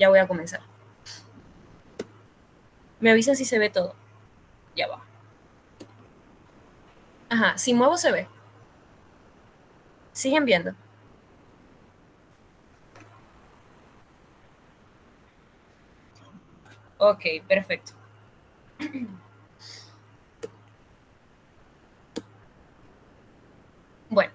Ya voy a comenzar. Me avisan si se ve todo. Ya va. Ajá, si muevo se ve. Siguen viendo. Ok, perfecto. Bueno,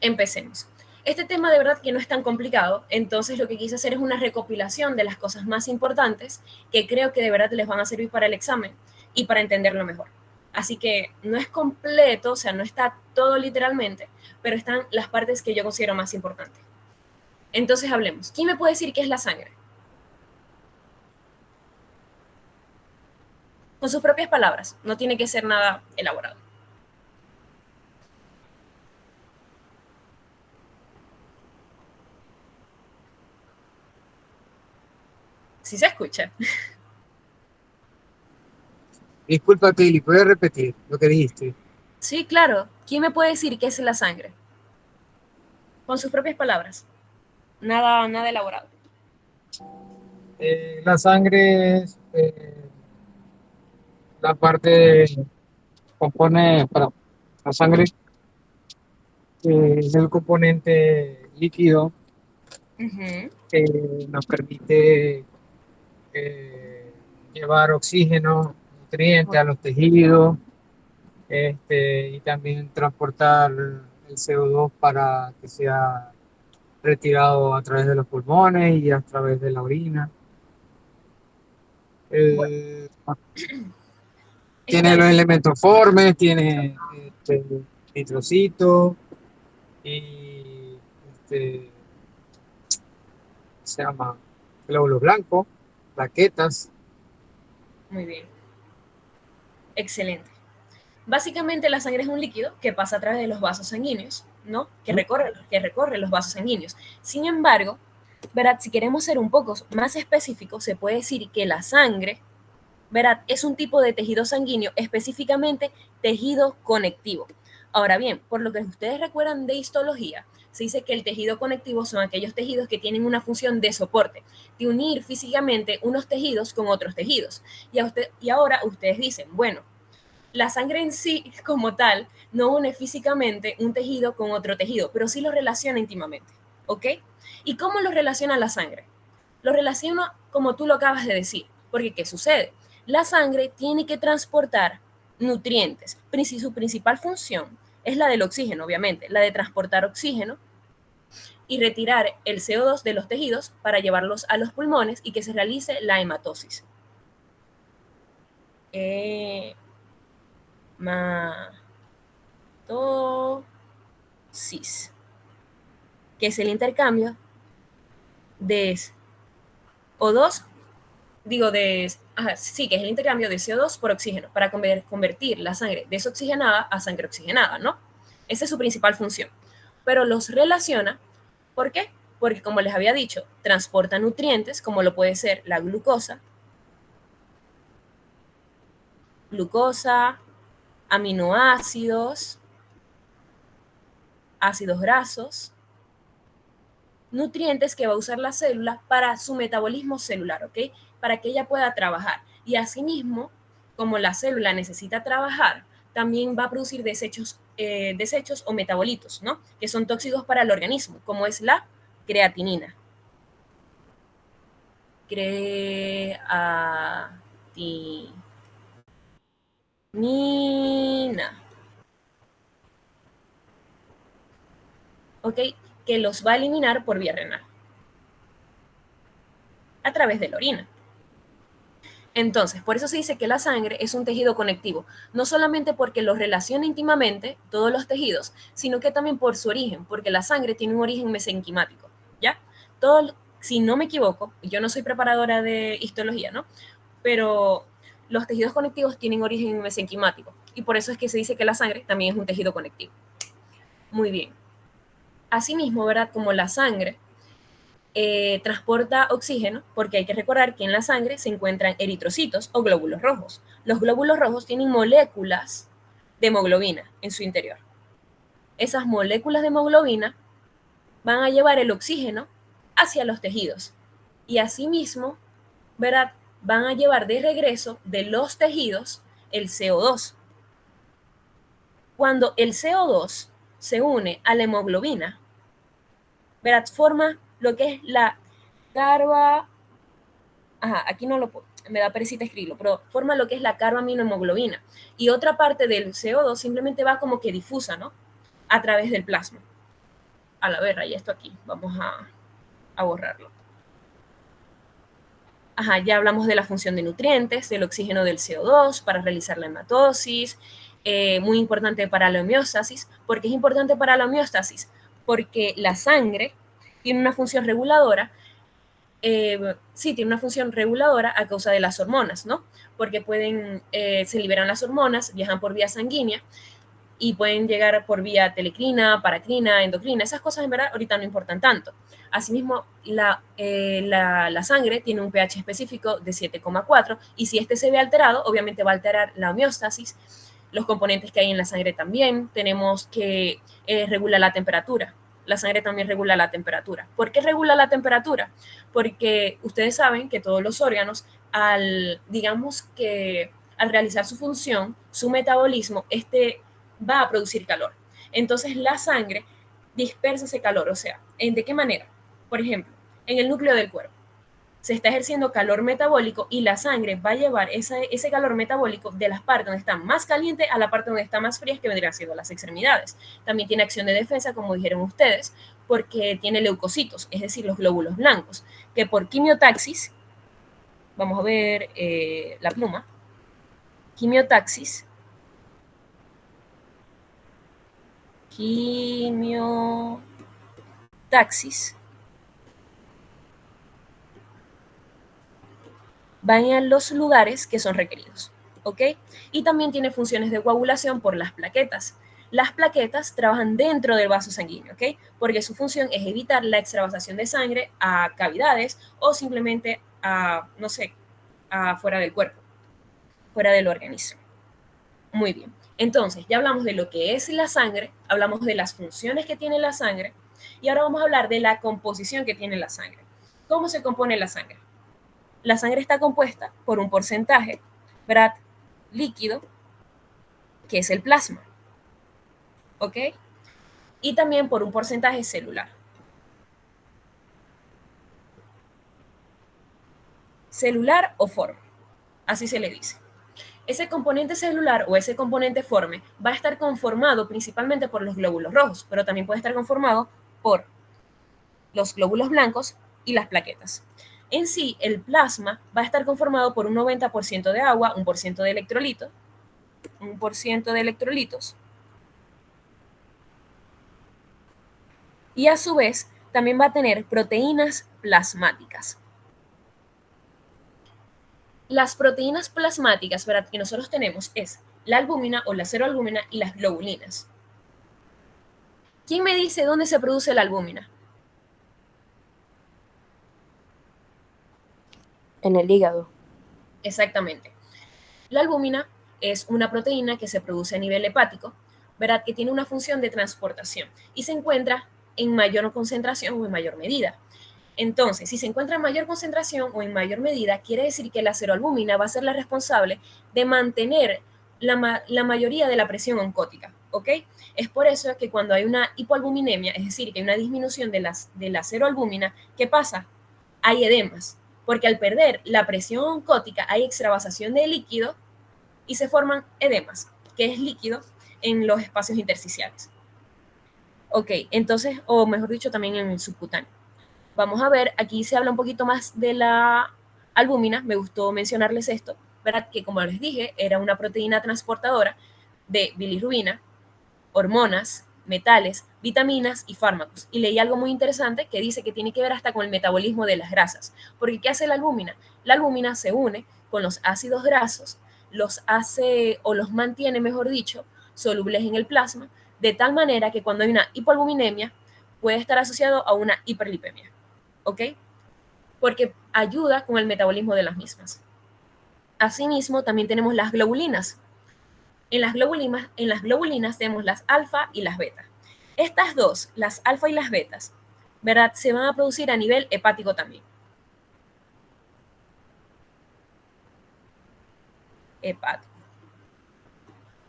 empecemos. Este tema de verdad que no es tan complicado, entonces lo que quise hacer es una recopilación de las cosas más importantes que creo que de verdad les van a servir para el examen y para entenderlo mejor. Así que no es completo, o sea, no está todo literalmente, pero están las partes que yo considero más importantes. Entonces hablemos. ¿Quién me puede decir qué es la sangre? Con sus propias palabras, no tiene que ser nada elaborado. Si se escucha. Disculpa, Kelly, ¿puedes repetir lo que dijiste? Sí, claro. ¿Quién me puede decir qué es la sangre? Con sus propias palabras. Nada elaborado. La sangre es la parte, compone, perdón, la sangre es el componente líquido Ujú. que nos permite eh, llevar oxígeno, nutrientes a los tejidos, y también transportar el CO2 para que sea retirado a través de los pulmones y a través de la orina. Bueno, Eh, está Tiene los bien. elementos formes, tiene nitrocito y se llama glóbulos blancos, plaquetas. Muy bien. Excelente. Básicamente la sangre es un líquido que pasa a través de los vasos sanguíneos, ¿no? ¿Mm? Que recorre los vasos sanguíneos. Sin embargo, ¿verdad? Si queremos ser un poco más específicos, se puede decir que la sangre, ¿verdad? Es un tipo de tejido sanguíneo, específicamente tejido conectivo. Ahora bien, por lo que ustedes recuerdan de histología, se dice que el tejido conectivo son aquellos tejidos que tienen una función de soporte, de unir físicamente unos tejidos con otros tejidos. Y ahora ustedes dicen, bueno, la sangre en sí, como tal, no une físicamente un tejido con otro tejido, pero sí lo relaciona íntimamente, ¿ok? ¿Y cómo lo relaciona la sangre? Lo relaciona como tú lo acabas de decir, porque ¿qué sucede? La sangre tiene que transportar nutrientes. Su principal función es la del oxígeno, obviamente, la de transportar oxígeno y retirar el CO2 de los tejidos para llevarlos a los pulmones y que se realice la hematosis. Hematosis, que es el intercambio de O2, digo, sí, que es el intercambio de CO2 por oxígeno para convertir la sangre desoxigenada a sangre oxigenada, ¿no? Esa es su principal función. Pero los relaciona, ¿por qué? Porque, como les había dicho, transporta nutrientes, como lo puede ser la glucosa, aminoácidos, ácidos grasos, nutrientes que va a usar la célula para su metabolismo celular, ¿ok? Para que ella pueda trabajar. Y asimismo, como la célula necesita trabajar, también va a producir desechos o metabolitos, ¿no? Que son tóxicos para el organismo, como es la creatinina. Creatinina. ¿Ok? Que los va a eliminar por vía renal, a través de la orina. Entonces, por eso se dice que la sangre es un tejido conectivo, no solamente porque lo relaciona íntimamente todos los tejidos, sino que también por su origen, porque la sangre tiene un origen mesenquimático, ¿ya? Todo, si no me equivoco, yo no soy preparadora de histología, ¿no? Pero los tejidos conectivos tienen origen mesenquimático y por eso es que se dice que la sangre también es un tejido conectivo. Muy bien. Asimismo, ¿verdad? Como la sangre transporta oxígeno, porque hay que recordar que en la sangre se encuentran eritrocitos o glóbulos rojos. Los glóbulos rojos tienen moléculas de hemoglobina en su interior. Esas moléculas de hemoglobina van a llevar el oxígeno hacia los tejidos. y asimismo, ¿verdad? Van a llevar de regreso de los tejidos el CO2. Cuando el CO2 se une a la hemoglobina, ¿verdad? Forma lo que es la carba, aquí no lo puedo, me da perecita escribirlo, pero forma lo que es la carbaminohemoglobina. Y otra parte del CO2 simplemente va como que difusa, ¿no? A través del plasma. A la verga, y esto aquí, vamos a borrarlo. Ya hablamos de la función de nutrientes, del oxígeno del CO2 para realizar la hematosis, muy importante para la homeostasis. ¿Por qué es importante para la homeostasis? Porque la sangre tiene una función reguladora, tiene una función reguladora a causa de las hormonas, ¿no? Porque se liberan las hormonas, viajan por vía sanguínea y pueden llegar por vía telecrina, paracrina, endocrina. Esas cosas en verdad ahorita no importan tanto. Asimismo, la sangre tiene un pH específico de 7,4 y si este se ve alterado, obviamente va a alterar la homeostasis, los componentes que hay en la sangre también. Tenemos que regula la temperatura. La sangre también regula la temperatura. ¿Por qué regula la temperatura? Porque ustedes saben que todos los órganos, digamos que al realizar su función, su metabolismo, va a producir calor. Entonces la sangre dispersa ese calor. O sea, ¿de qué manera? Por ejemplo, en el núcleo del cuerpo se está ejerciendo calor metabólico y la sangre va a llevar ese calor metabólico de las partes donde está más caliente a la parte donde está más fría, que vendrían siendo las extremidades. También tiene acción de defensa, como dijeron ustedes, porque tiene leucocitos, es decir, los glóbulos blancos, que por quimiotaxis, vamos a ver la pluma, quimiotaxis van a los lugares que son requeridos, ¿ok? Y también tiene funciones de coagulación por las plaquetas. Las plaquetas trabajan dentro del vaso sanguíneo, ¿ok? Porque su función es evitar la extravasación de sangre a cavidades o simplemente no sé, fuera del cuerpo, fuera del organismo. Muy bien. Entonces, ya hablamos de lo que es la sangre, hablamos de las funciones que tiene la sangre y ahora vamos a hablar de la composición que tiene la sangre. ¿Cómo se compone la sangre? La sangre está compuesta por un porcentaje, ¿verdad? Líquido, que es el plasma, ¿ok? Y también por un porcentaje celular. Celular o forme, así se le dice. Ese componente celular o ese componente forme va a estar conformado principalmente por los glóbulos rojos, pero también puede estar conformado por los glóbulos blancos y las plaquetas. En sí, el plasma va a estar conformado por un 90% de agua, 1% de electrolitos, 1% de electrolitos, y a su vez también va a tener proteínas plasmáticas. Las proteínas plasmáticas, ¿verdad?, que nosotros tenemos es la albúmina o la ceroalbúmina y las globulinas. ¿Quién me dice dónde se produce la albúmina? En el hígado. Exactamente. La albúmina es una proteína que se produce a nivel hepático, ¿verdad?, que tiene una función de transportación y se encuentra en mayor concentración o en mayor medida. Entonces, si se encuentra en mayor concentración o en mayor medida, quiere decir que la ceroalbúmina va a ser la responsable de mantener la mayoría de la presión oncótica, ¿ok? Es por eso que cuando hay una hipoalbuminemia, es decir, que hay una disminución de la ceroalbúmina, ¿qué pasa? Hay edemas, porque al perder la presión oncótica hay extravasación de líquido y se forman edemas, que es líquido en los espacios intersticiales. Ok, entonces, o mejor dicho, también en el subcutáneo. Vamos a ver, aquí se habla un poquito más de la albúmina, me gustó mencionarles esto, ¿verdad? Que como les dije, era una proteína transportadora de bilirrubina, hormonas, metales, vitaminas y fármacos. Y leí algo muy interesante que dice que tiene que ver hasta con el metabolismo de las grasas. Porque ¿qué hace la albúmina? La albúmina se une con los ácidos grasos, los hace o los mantiene, mejor dicho, solubles en el plasma, de tal manera que cuando hay una hipoalbuminemia puede estar asociado a una hiperlipemia. ¿Ok? Porque ayuda con el metabolismo de las mismas. Asimismo, también tenemos las globulinas. En las globulinas tenemos las alfa y las beta. Estas dos, las alfa y las betas, ¿verdad?, se van a producir a nivel hepático también. hepático.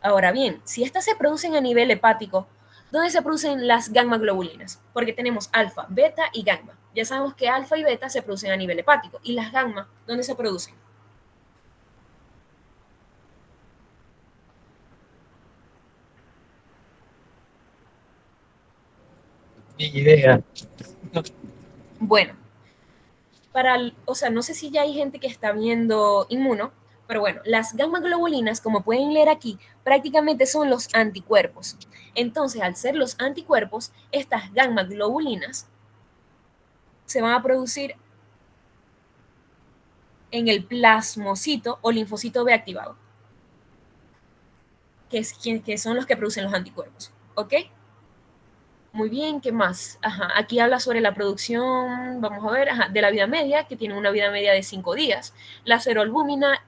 Ahora bien, si estas se producen a nivel hepático, ¿dónde se producen las gamma-globulinas? Porque tenemos alfa, beta y gamma. Ya sabemos que alfa y beta se producen a nivel hepático. ¿Y las gamma, dónde se producen? Ni idea. Bueno, o sea, no sé si ya hay gente que está viendo Inmuno, pero bueno, las gamma globulinas, como pueden leer aquí, prácticamente son los anticuerpos. Entonces, al ser los anticuerpos, estas gamma globulinas se van a producir en el plasmocito o linfocito B activado, que son los que producen los anticuerpos. ¿Ok? Muy bien, ¿qué más? Ajá, aquí habla sobre la producción, vamos a ver, ajá, de la vida media, que tiene una vida media de 5 días. La seroalbúmina,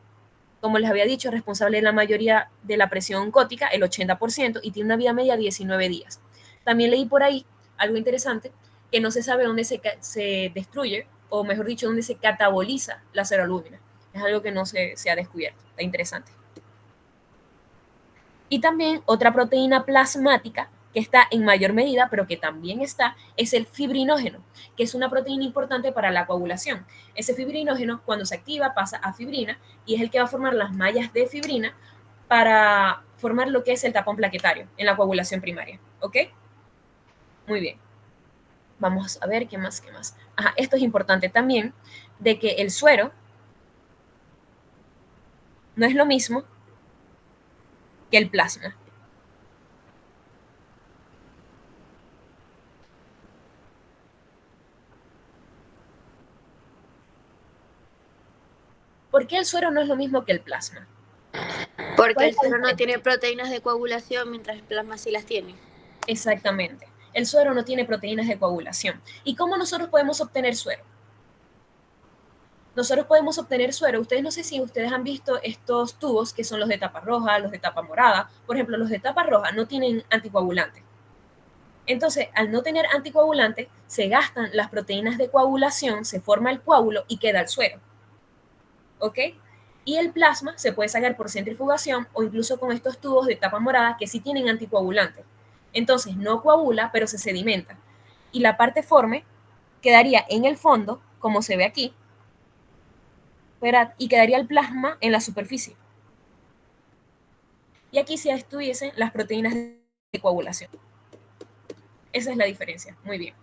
como les había dicho, es responsable de la mayoría de la presión oncótica, el 80%, y tiene una vida media de 19 días. También leí por ahí algo interesante, que no se sabe dónde se destruye, o mejor dicho, dónde se cataboliza la seroalbúmina. Es algo que no se ha descubierto. Está interesante. Y también otra proteína plasmática que está en mayor medida, pero que también está, es el fibrinógeno, que es una proteína importante para la coagulación. Ese fibrinógeno, cuando se activa, pasa a fibrina y es el que va a formar las mallas de fibrina para formar lo que es el tapón plaquetario en la coagulación primaria. ¿Ok? Muy bien. Vamos a ver qué más, qué más. Ajá, esto es importante también, de que el suero no es lo mismo que el plasma. ¿Por qué el suero no es lo mismo que el plasma? Porque ¿Cuál el es la suero no tiene diferencia? proteínas de coagulación, mientras el plasma sí las tiene. Exactamente. El suero no tiene proteínas de coagulación. ¿Y cómo nosotros podemos obtener suero? Nosotros podemos obtener suero. Ustedes no sé si ustedes han visto estos tubos que son los de tapa roja, los de tapa morada. Por ejemplo, los de tapa roja no tienen anticoagulante. Entonces, al no tener anticoagulante, se gastan las proteínas de coagulación, se forma el coágulo y queda el suero. ¿Ok? Y el plasma se puede sacar por centrifugación o incluso con estos tubos de tapa morada que sí tienen anticoagulante. Entonces, no coagula, pero se sedimenta. Y la parte forme quedaría en el fondo, como se ve aquí, ¿verdad? Y quedaría el plasma en la superficie. Y aquí se estuviesen las proteínas de coagulación. Esa es la diferencia. Muy bien.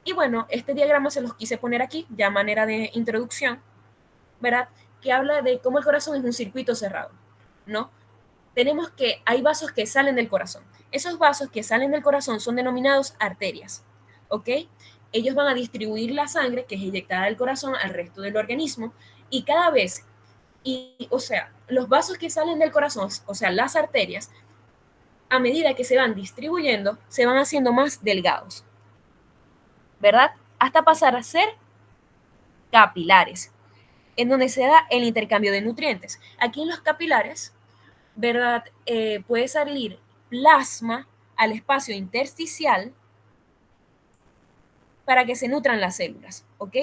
Y bueno, este diagrama se los quise poner aquí, ya a manera de introducción, ¿verdad? Que habla de cómo el corazón es un circuito cerrado, ¿no? Tenemos que hay vasos que salen del corazón. Esos vasos que salen del corazón son denominados arterias, ¿ok? Ellos van a distribuir la sangre que es inyectada del corazón al resto del organismo y cada vez, o sea, los vasos que salen del corazón, o sea, las arterias, a medida que se van distribuyendo, se van haciendo más delgados, ¿verdad? Hasta pasar a ser capilares, en donde se da el intercambio de nutrientes. Aquí en los capilares, ¿verdad? Puede salir plasma al espacio intersticial para que se nutran las células, ¿ok?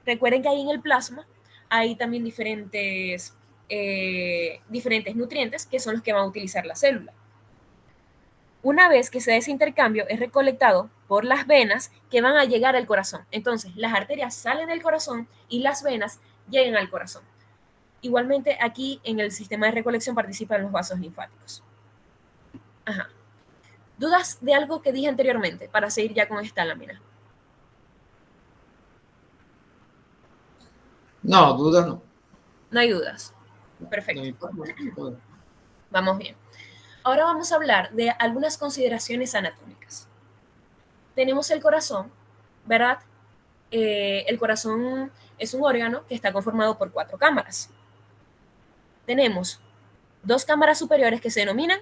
Recuerden que ahí en el plasma hay también diferentes nutrientes que son los que van a utilizar la célula. Una vez que se da ese intercambio, es recolectado por las venas que van a llegar al corazón. Entonces, las arterias salen del corazón y las venas llegan al corazón. Igualmente, aquí en el sistema de recolección participan los vasos linfáticos. Ajá. ¿Dudas de algo que dije anteriormente para seguir ya con esta lámina? No, duda no. No hay dudas. De Perfecto. mi parte, todo. Vamos bien. Ahora vamos a hablar de algunas consideraciones anatómicas. Tenemos el corazón, ¿verdad? El corazón es un órgano que está conformado por 4 cámaras. Tenemos 2 cámaras superiores que se denominan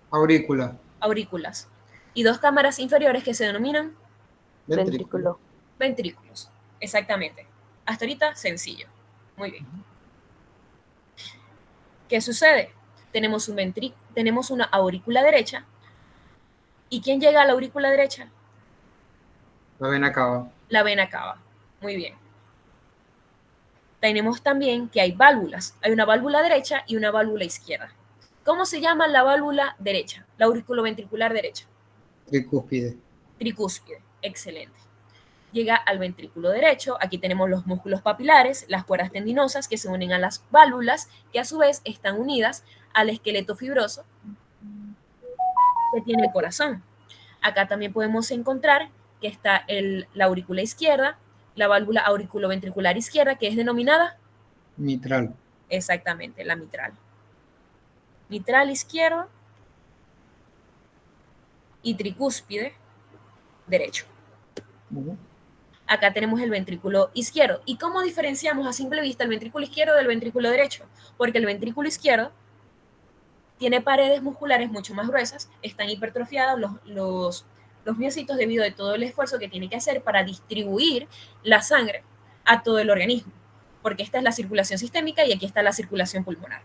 Aurícula, aurículas y 2 cámaras inferiores que se denominan ventrículo. ventrículos. Exactamente. Hasta ahorita sencillo. Muy bien. ¿Qué sucede? Tenemos una aurícula derecha. ¿Y quién llega a la aurícula derecha? La vena cava. La vena cava. Muy bien. Tenemos también que hay válvulas. Hay una válvula derecha y una válvula izquierda. ¿Cómo se llama la válvula derecha? La auriculoventricular derecha. Tricúspide. Tricúspide. Excelente. Llega al ventrículo derecho. Aquí tenemos los músculos papilares, las cuerdas tendinosas que se unen a las válvulas, que a su vez están unidas al esqueleto fibroso que tiene el corazón. Acá también podemos encontrar que está la aurícula izquierda, la válvula auriculoventricular izquierda, que es denominada Mitral. exactamente, la mitral. Mitral izquierdo y tricúspide derecho. Acá tenemos el ventrículo izquierdo. ¿Y cómo diferenciamos a simple vista el ventrículo izquierdo del ventrículo derecho? Porque el ventrículo izquierdo tiene paredes musculares mucho más gruesas, están hipertrofiados los miocitos debido a todo el esfuerzo que tiene que hacer para distribuir la sangre a todo el organismo, porque esta es la circulación sistémica y aquí está la circulación pulmonar.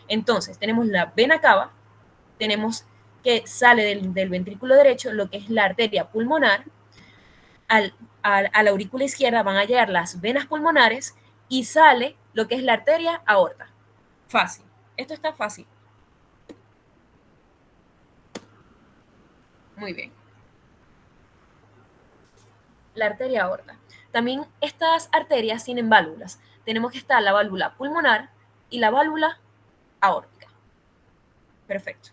Entonces, tenemos la vena cava, tenemos que sale del ventrículo derecho lo que es la arteria pulmonar, a la aurícula izquierda van a llegar las venas pulmonares y sale lo que es la arteria aorta. Fácil. Esto está fácil. Muy bien. La arteria aorta. También estas arterias tienen válvulas. Tenemos que estar la válvula pulmonar y la válvula aórtica. Perfecto.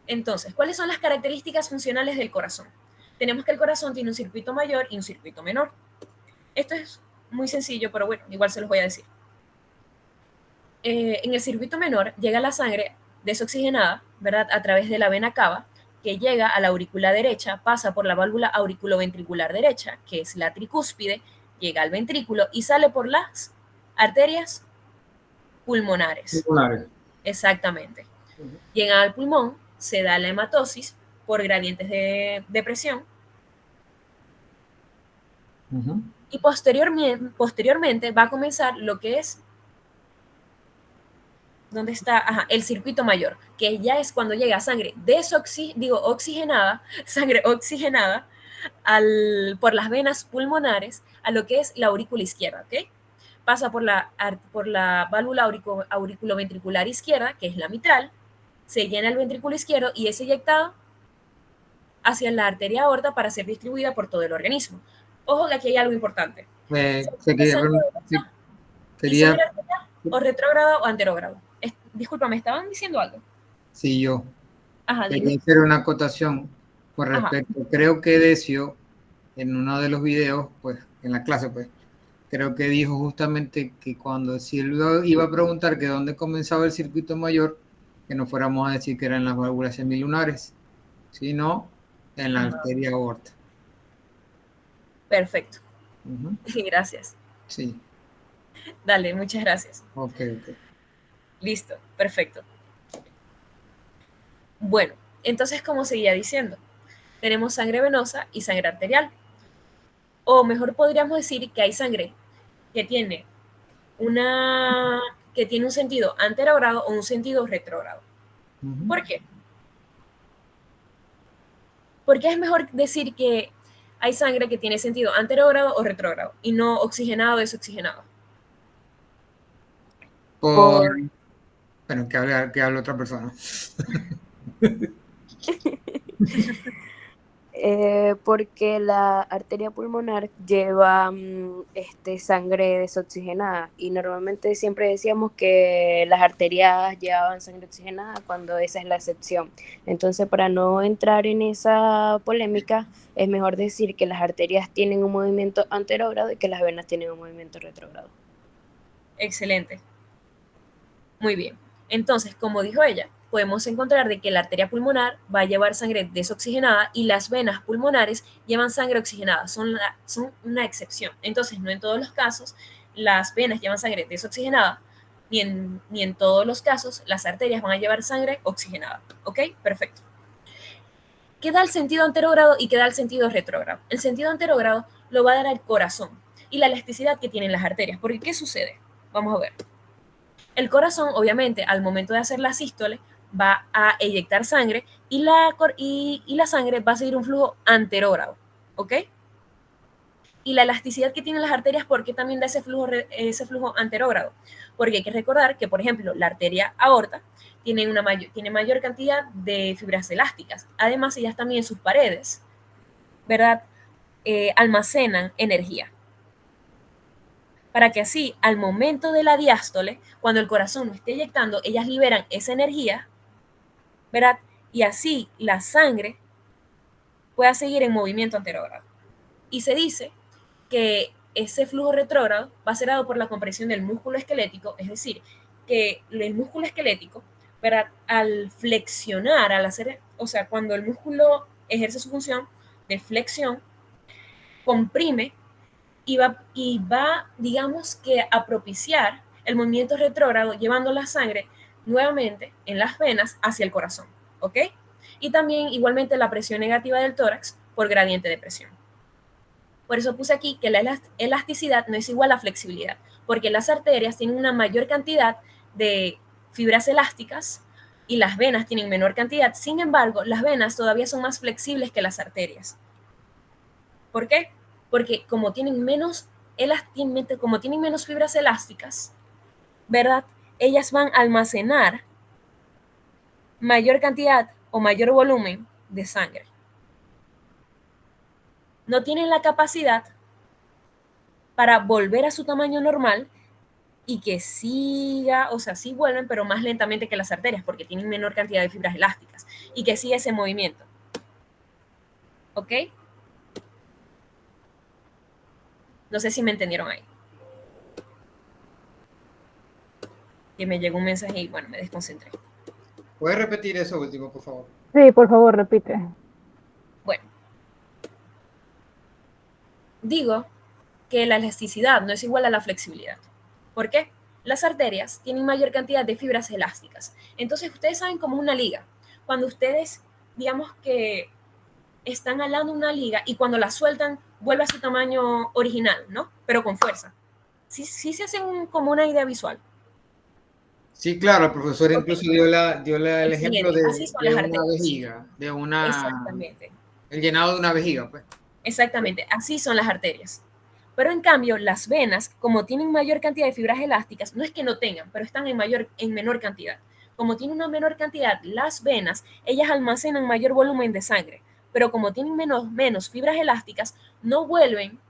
Entonces, ¿cuáles son las características funcionales del corazón? Tenemos que el corazón tiene un circuito mayor y un circuito menor. Esto es muy sencillo, pero bueno, igual se los voy a decir. En el circuito menor llega la sangre desoxigenada, ¿verdad? A través de la vena cava, que llega a la aurícula derecha, pasa por la válvula auriculoventricular derecha, que es la tricúspide, llega al ventrículo y sale por las arterias pulmonares. Exactamente. Llega al pulmón, se da la hematosis por gradientes de presión. Y posteriormente va a comenzar lo que es ¿dónde está? Ajá, el circuito mayor, que ya es cuando llega sangre sangre oxigenada por las venas pulmonares a lo que es la aurícula izquierda, ¿ok? Pasa por la válvula auriculoventricular izquierda, que es la mitral, se llena el ventrículo izquierdo y es eyectado hacia la arteria aorta para ser distribuida por todo el organismo. Ojo que aquí hay algo importante. Quería o retrógrado o anterógrado. Disculpa, ¿me estaban diciendo algo? Sí, yo. Ajá, quería hacer una acotación con respecto. Ajá. Creo que Decio, en uno de los videos, pues, en la clase, pues, creo que dijo justamente que cuando si él iba a preguntar que dónde comenzaba el circuito mayor, que no fuéramos a decir que eran las válvulas semilunares, sino en la arteria aorta. Perfecto. Gracias. Sí. Dale, muchas gracias. Ok. Listo, perfecto. Bueno, entonces, como seguía diciendo, tenemos sangre venosa y sangre arterial. O mejor podríamos decir que hay sangre que tiene un sentido anterogrado o un sentido retrógrado. ¿Por qué? Porque es mejor decir que hay sangre que tiene sentido anterogrado o retrógrado y no oxigenado o desoxigenado. Bueno, que hable otra persona. Porque la arteria pulmonar lleva sangre desoxigenada y normalmente siempre decíamos que las arterias llevaban sangre oxigenada cuando esa es la excepción. Entonces, para no entrar en esa polémica, es mejor decir que las arterias tienen un movimiento anterógrado y que las venas tienen un movimiento retrógrado. Excelente. Muy bien. Entonces, como dijo ella, podemos encontrar de que la arteria pulmonar va a llevar sangre desoxigenada y las venas pulmonares llevan sangre oxigenada, son una excepción. Entonces, no en todos los casos las venas llevan sangre desoxigenada, ni en todos los casos las arterias van a llevar sangre oxigenada. ¿Ok? Perfecto. ¿Qué da el sentido anterógrado y qué da el sentido retrógrado? El sentido anterógrado lo va a dar el corazón y la elasticidad que tienen las arterias. Porque, ¿qué sucede? Vamos a ver. El corazón, obviamente, al momento de hacer la sístole, va a eyectar sangre y la sangre va a seguir un flujo anterógrado, ¿ok? Y la elasticidad que tienen las arterias, ¿por qué también da ese flujo anterógrado? Porque hay que recordar que, por ejemplo, la arteria aorta tiene mayor cantidad de fibras elásticas. Además, ellas también en sus paredes, ¿verdad? Almacenan energía. Para que así, al momento de la diástole, cuando el corazón no esté eyectando, ellas liberan esa energía, ¿verdad? Y así la sangre pueda seguir en movimiento anterógrado. Y se dice que ese flujo retrógrado va a ser dado por la compresión del músculo esquelético, es decir, que el músculo esquelético, ¿verdad? Al flexionar, al hacer, o sea, cuando el músculo ejerce su función de flexión, comprime y va, digamos que a propiciar el movimiento retrógrado, llevando la sangre nuevamente en las venas hacia el corazón, ¿ok? Y también igualmente la presión negativa del tórax por gradiente de presión. Por eso puse aquí que la elasticidad no es igual a flexibilidad, porque las arterias tienen una mayor cantidad de fibras elásticas y las venas tienen menor cantidad. Sin embargo, las venas todavía son más flexibles que las arterias. ¿Por qué? Porque como tienen menos fibras elásticas, ¿verdad? Ellas van a almacenar mayor cantidad o mayor volumen de sangre. No tienen la capacidad para volver a su tamaño normal y que siga, o sea, sí vuelven, pero más lentamente que las arterias, porque tienen menor cantidad de fibras elásticas, y que siga ese movimiento. ¿Ok? No sé si me entendieron ahí. Que me llegó un mensaje y bueno, me desconcentré. ¿Puedes repetir eso último, por favor? Sí, por favor, repite. Bueno. Digo que la elasticidad no es igual a la flexibilidad. ¿Por qué? Las arterias tienen mayor cantidad de fibras elásticas. Entonces, ustedes saben cómo es una liga. Cuando ustedes, digamos que están alando una liga y cuando la sueltan, vuelve a su tamaño original, ¿no? Pero con fuerza. Sí se hacen como una idea visual. Sí, claro, el profesor incluso dio el ejemplo de las una arterias. vejiga, Exactamente. el llenado de una vejiga, pues. Exactamente, así son las arterias. Pero en cambio, las venas, como tienen mayor cantidad de fibras elásticas, no es que no tengan, pero están en menor cantidad. Como tienen una menor cantidad, las venas, ellas almacenan mayor volumen de sangre, pero como tienen menos fibras elásticas, no vuelven,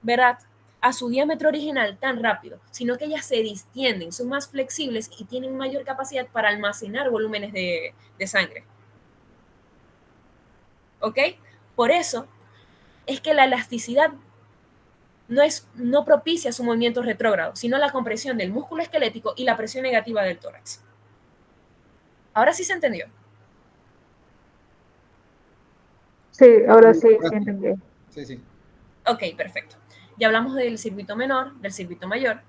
¿verdad?, a su diámetro original tan rápido, sino que ellas se distienden, son más flexibles y tienen mayor capacidad para almacenar volúmenes de sangre. ¿Ok? Por eso es que la elasticidad no propicia su movimiento retrógrado, sino la compresión del músculo esquelético y la presión negativa del tórax. Ahora sí se entendió. Sí, ahora sí entendí. Sí. Ok, perfecto. Ya hablamos del circuito menor, del circuito mayor.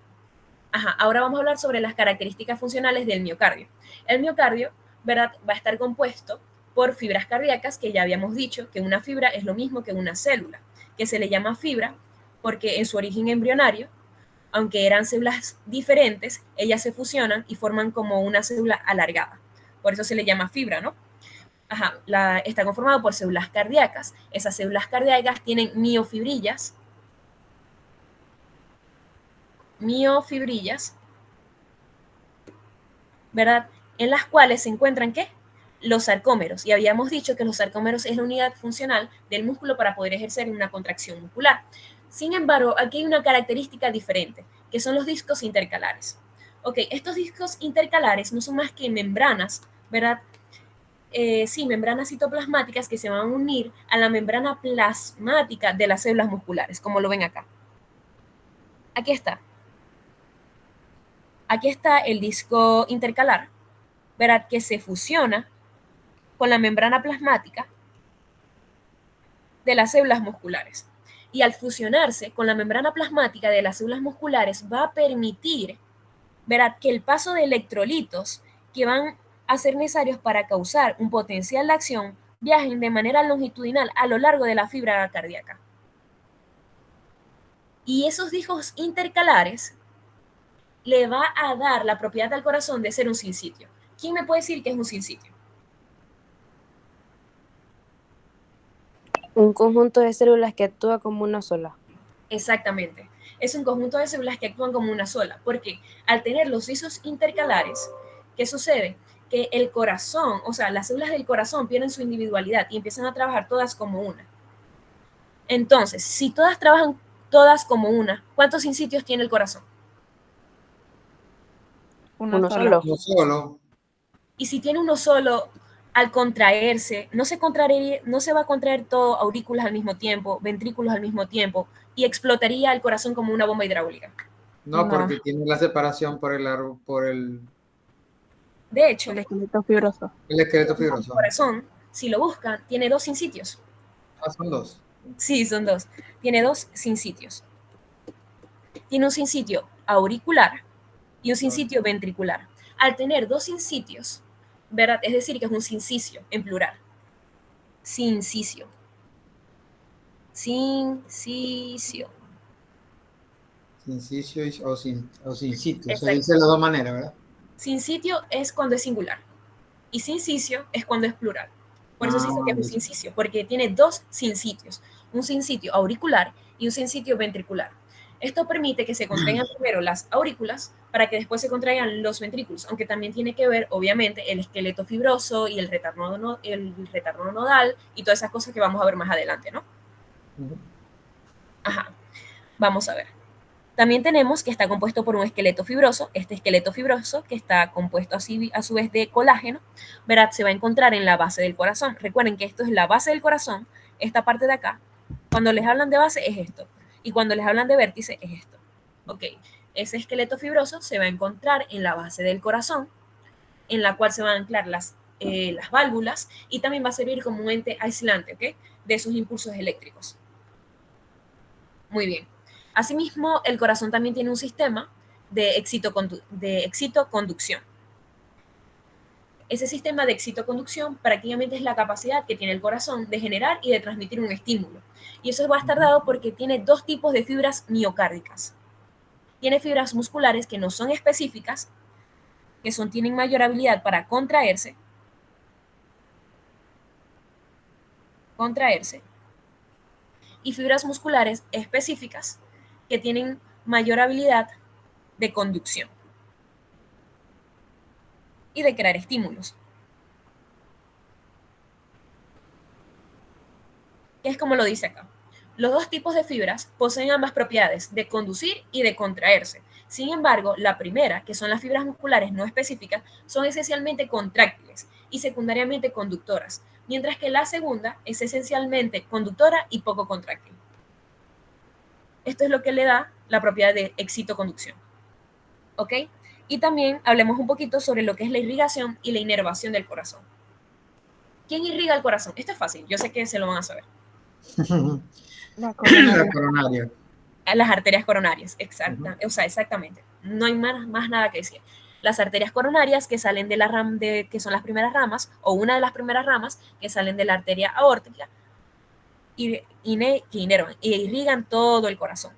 Ahora vamos a hablar sobre las características funcionales del miocardio. El miocardio, ¿verdad?, va a estar compuesto por fibras cardíacas, que ya habíamos dicho que una fibra es lo mismo que una célula, que se le llama fibra porque en su origen embrionario, aunque eran células diferentes, ellas se fusionan y forman como una célula alargada. Por eso se le llama fibra, ¿no? Está conformado por células cardíacas. Esas células cardíacas tienen miofibrillas, ¿verdad? En las cuales se encuentran, ¿qué? Los sarcómeros. Y habíamos dicho que los sarcómeros es la unidad funcional del músculo para poder ejercer una contracción muscular. Sin embargo, aquí hay una característica diferente, que son los discos intercalares. Ok, estos discos intercalares no son más que membranas, ¿verdad? Membranas citoplasmáticas que se van a unir a la membrana plasmática de las células musculares, como lo ven acá. Aquí está. Aquí está el disco intercalar, ¿verdad?, que se fusiona con la membrana plasmática de las células musculares. Y al fusionarse con la membrana plasmática de las células musculares va a permitir, ¿verdad?, que el paso de electrolitos que van a ser necesarios para causar un potencial de acción viajen de manera longitudinal a lo largo de la fibra cardíaca. Y esos discos intercalares le va a dar la propiedad al corazón de ser un sinsitio. ¿Quién me puede decir que es un sinsitio? Un conjunto de células que actúa como una sola. Exactamente. Es un conjunto de células que actúan como una sola, porque al tener los rizos intercalares, ¿qué sucede? Que el corazón, o sea, las células del corazón pierden su individualidad y empiezan a trabajar todas como una. Entonces, si todas trabajan todas como una, ¿cuántos sinsitios tiene el corazón? Uno solo. No solo. Y si tiene uno solo, al contraerse, no se va a contraer todo aurículas al mismo tiempo, ventrículos al mismo tiempo, y explotaría el corazón como una bomba hidráulica. No, porque tiene la separación por el De hecho, El esqueleto fibroso. esqueleto el fibroso. corazón, si lo buscan, tiene dos sinsitios. Ah, son dos. Sí, son dos. Tiene dos sinsitios. Tiene un sinsitio auricular y un sinsitio ventricular. Al tener dos sinsitios, ¿verdad? Es decir, que es un sincicio en plural. Sincicio. Sincicio. Sincicio o sincitio. Se Exacto. dice de las dos maneras, ¿verdad? Sinsitio es cuando es singular y sincicio es cuando es plural. Por eso se dice que es un Listo. sincicio, porque tiene dos sinsitios, un sinsitio auricular y un sinsitio ventricular. Esto permite que se contraigan primero las aurículas para que después se contraigan los ventrículos, aunque también tiene que ver, obviamente, el esqueleto fibroso y el retardo nodal y todas esas cosas que vamos a ver más adelante, ¿no? Ajá. Vamos a ver. También tenemos que está compuesto por un esqueleto fibroso. Este esqueleto fibroso, que está compuesto así, a su vez de colágeno, ¿verdad? Se va a encontrar en la base del corazón. Recuerden que esto es la base del corazón, esta parte de acá. Cuando les hablan de base es esto. Y cuando les hablan de vértice es esto. Ok, ese esqueleto fibroso se va a encontrar en la base del corazón, en la cual se van a anclar las válvulas y también va a servir como un ente aislante, ¿ok? De esos impulsos eléctricos. Muy bien. Asimismo, el corazón también tiene un sistema de excitoconducción. Ese sistema de excitoconducción prácticamente es la capacidad que tiene el corazón de generar y de transmitir un estímulo. Y eso va a estar dado porque tiene dos tipos de fibras miocárdicas. Tiene fibras musculares que no son específicas, que tienen mayor habilidad para contraerse, y fibras musculares específicas que tienen mayor habilidad de conducción y de crear estímulos. Que es como lo dice acá. Los dos tipos de fibras poseen ambas propiedades de conducir y de contraerse. Sin embargo, la primera, que son las fibras musculares no específicas, son esencialmente contráctiles y secundariamente conductoras, mientras que la segunda es esencialmente conductora y poco contráctil. Esto es lo que le da la propiedad de excitoconducción. ¿Ok? Y también hablemos un poquito sobre lo que es la irrigación y la inervación del corazón. ¿Quién irriga el corazón? Esto es fácil, yo sé que se lo van a saber. La La coronaria. Las arterias coronarias, exactamente. No hay más nada que decir. Las arterias coronarias que salen de la que son las primeras ramas, o una de las primeras ramas que salen de la arteria aórtica, que inervan e irrigan todo el corazón.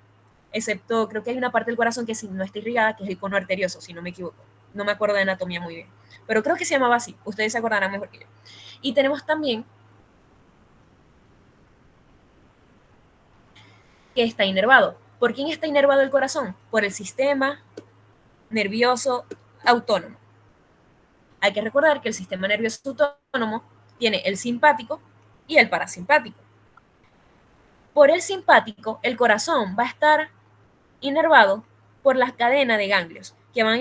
Excepto, creo que hay una parte del corazón que no está irrigada, que es el cono arterioso, si no me equivoco. No me acuerdo de anatomía muy bien. Pero creo que se llamaba así. Ustedes se acordarán mejor que yo. Y tenemos también que está inervado. ¿Por quién está inervado el corazón? Por el sistema nervioso autónomo. Hay que recordar que el sistema nervioso autónomo tiene el simpático y el parasimpático. Por el simpático, el corazón va a estar inervado por las cadenas de ganglios que van a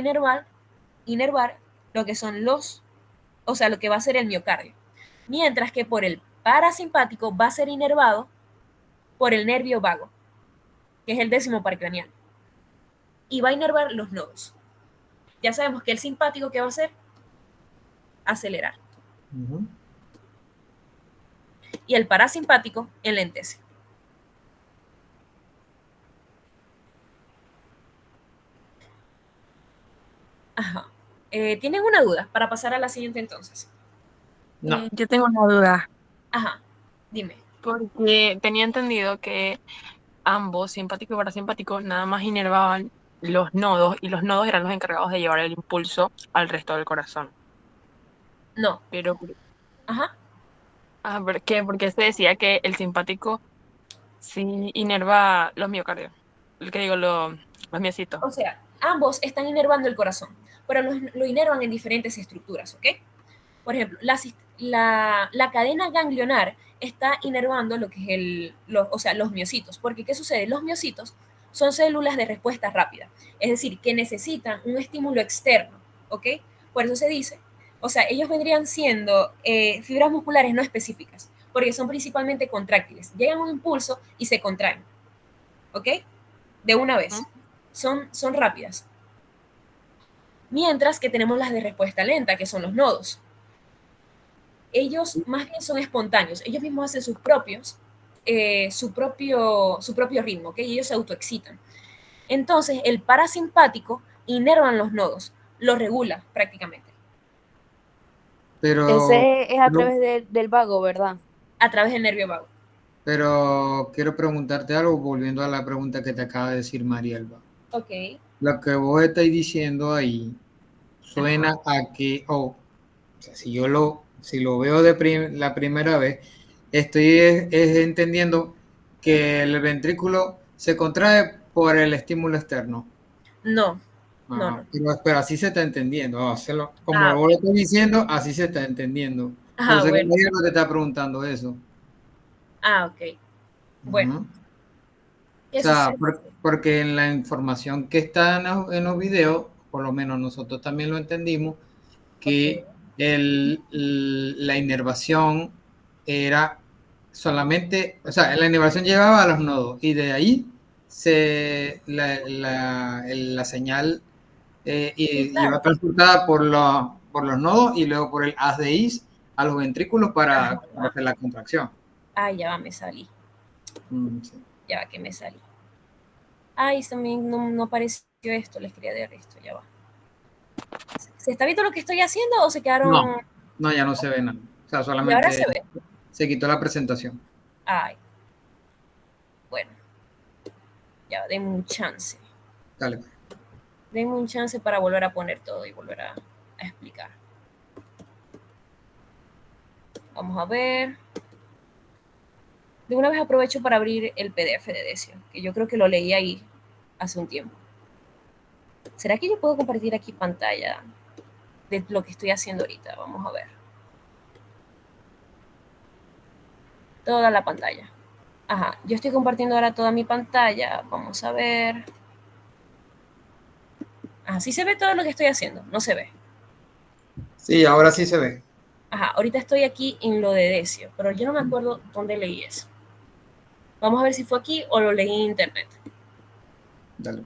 inervar lo que son lo que va a ser el miocardio. Mientras que por el parasimpático va a ser inervado por el nervio vago, que es el 10º par craneal, y va a inervar los nodos. Ya sabemos que el simpático, ¿qué va a hacer? Acelerar. Y el parasimpático enlentece. Ajá. ¿Tienen una duda para pasar a la siguiente entonces? No. Yo tengo una duda, Ajá, dime. porque tenía entendido que ambos, simpático y parasimpático, nada más inervaban los nodos y los nodos eran los encargados de llevar el impulso al resto del corazón. No. Pero, Ajá. ¿Por qué? Porque se decía que el simpático sí inerva los miocardios. El que digo, los miocitos. O sea, ambos están inervando el corazón, pero lo inervan en diferentes estructuras, ¿ok? Por ejemplo, la cadena ganglionar está inervando lo que es o sea, los miocitos. Porque, ¿qué sucede? Los miocitos son células de respuesta rápida, es decir, que necesitan un estímulo externo, ¿ok? Por eso se dice, o sea, ellos vendrían siendo fibras musculares no específicas, porque son principalmente contráctiles. Llegan a un impulso y se contraen, ¿ok? De una vez. Son rápidas. Mientras que tenemos las de respuesta lenta, que son los nodos. Ellos más bien son espontáneos, ellos mismos hacen su propio ritmo, ¿ok? Y ellos se autoexcitan. Entonces, el parasimpático inervan los nodos, los regula prácticamente. Pero, Ese es a no, través del vago, ¿verdad? A través del nervio vago. pero quiero preguntarte algo, volviendo a la pregunta que te acaba de decir Marielba. Ok. Lo que vos estáis diciendo ahí suena a que, o sea, si lo veo la primera vez, estoy es entendiendo que el ventrículo se contrae por el estímulo externo. No, no. Pero así se está entendiendo. Como Ah, vos lo estás diciendo, así se está entendiendo. Por eso que bueno. Marielba te está preguntando eso. Ok. Bueno, Ujú. O ¿qué sea, sucede? porque en la información que está en los videos, por lo menos nosotros también lo entendimos, que Ok. la inervación era solamente, o sea, la inervación llegaba a los nodos y de ahí la señal Sí, iba claro. transportada por los nodos y luego por el haz de Is a los ventrículos para Ajá. hacer la contracción. Ay, ya va, me salí. Sí. Ya va, que me salí. Ay, también no apareció esto, les quería dar esto, ya va. ¿Se está viendo lo que estoy haciendo o se No, quedaron? no, ya no se ve nada. O sea, Y ahora se solamente ve. se quitó la presentación. Ay, bueno, ya va, denme un chance. Dale. Denme un chance para volver a poner todo y volver a explicar. Vamos a ver. De una vez aprovecho para abrir el PDF de Decio, que yo creo que lo leí ahí hace un tiempo. ¿Será que yo puedo compartir aquí pantalla de lo que estoy haciendo ahorita? Vamos a ver. Toda la pantalla. Ajá, yo estoy compartiendo ahora toda mi pantalla. Vamos a ver. Así se ve todo lo que estoy haciendo. No se ve. Sí, ahora sí se ve. Ajá, ahorita estoy aquí en lo de Decio, pero yo no me acuerdo dónde leí eso. Vamos a ver si fue aquí o lo leí en internet. Dale.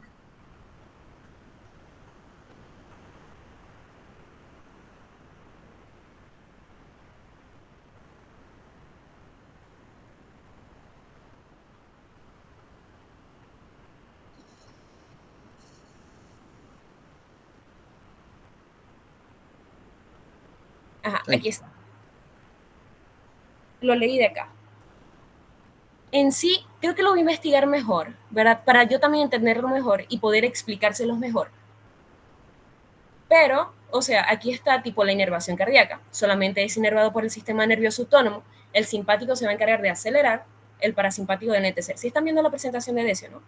Ajá, Ahí. aquí está. Lo leí de acá. En sí, creo que lo voy a investigar mejor, ¿verdad? Para yo también entenderlo mejor y poder explicárselos mejor. Pero, o sea, aquí está tipo la inervación cardíaca. Solamente es inervado por el sistema nervioso autónomo. El simpático se va a encargar de acelerar, el parasimpático de enlentecer. ¿Sí están viendo la presentación de Decio, no?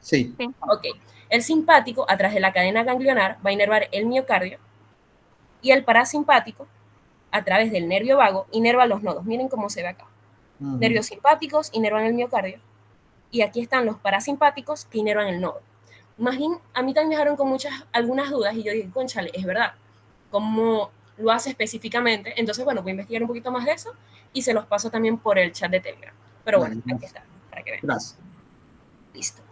Sí. Ok. El simpático, a través de la cadena ganglionar, va a inervar el miocardio y el parasimpático, a través del nervio vago, inerva los nodos. Miren cómo se ve acá. Nervios simpáticos inervan el miocardio y aquí están los parasimpáticos que inervan el nodo. Imagín, a mí también me dejaron con algunas dudas y yo dije, conchale, es verdad, ¿cómo lo hace específicamente? Entonces, bueno, voy a investigar un poquito más de eso y se los paso también por el chat de Telegram. Pero bueno, Dale, aquí está, para que vean. gracias. Listo.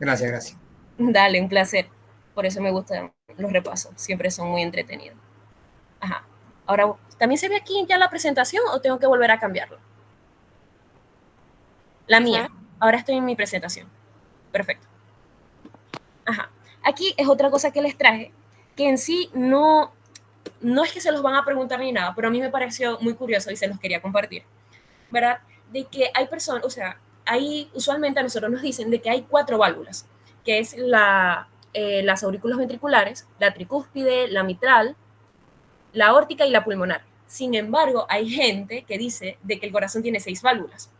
Gracias. Dale, un placer. Por eso me gustan los repasos, siempre son muy entretenidos. Ajá. Ahora, ¿también se ve aquí ya la presentación o tengo que volver a cambiarlo? La mía. Ahora estoy en mi presentación. Perfecto. Ajá. Aquí es otra cosa que les traje, que en sí no es que se los van a preguntar ni nada, pero a mí me pareció muy curioso y se los quería compartir, ¿verdad? De que hay personas, o sea, usualmente a nosotros nos dicen de que hay 4 válvulas, que es las aurículas ventriculares, la tricúspide, la mitral, la aórtica y la pulmonar. Sin embargo, hay gente que dice de que el corazón tiene 6 válvulas,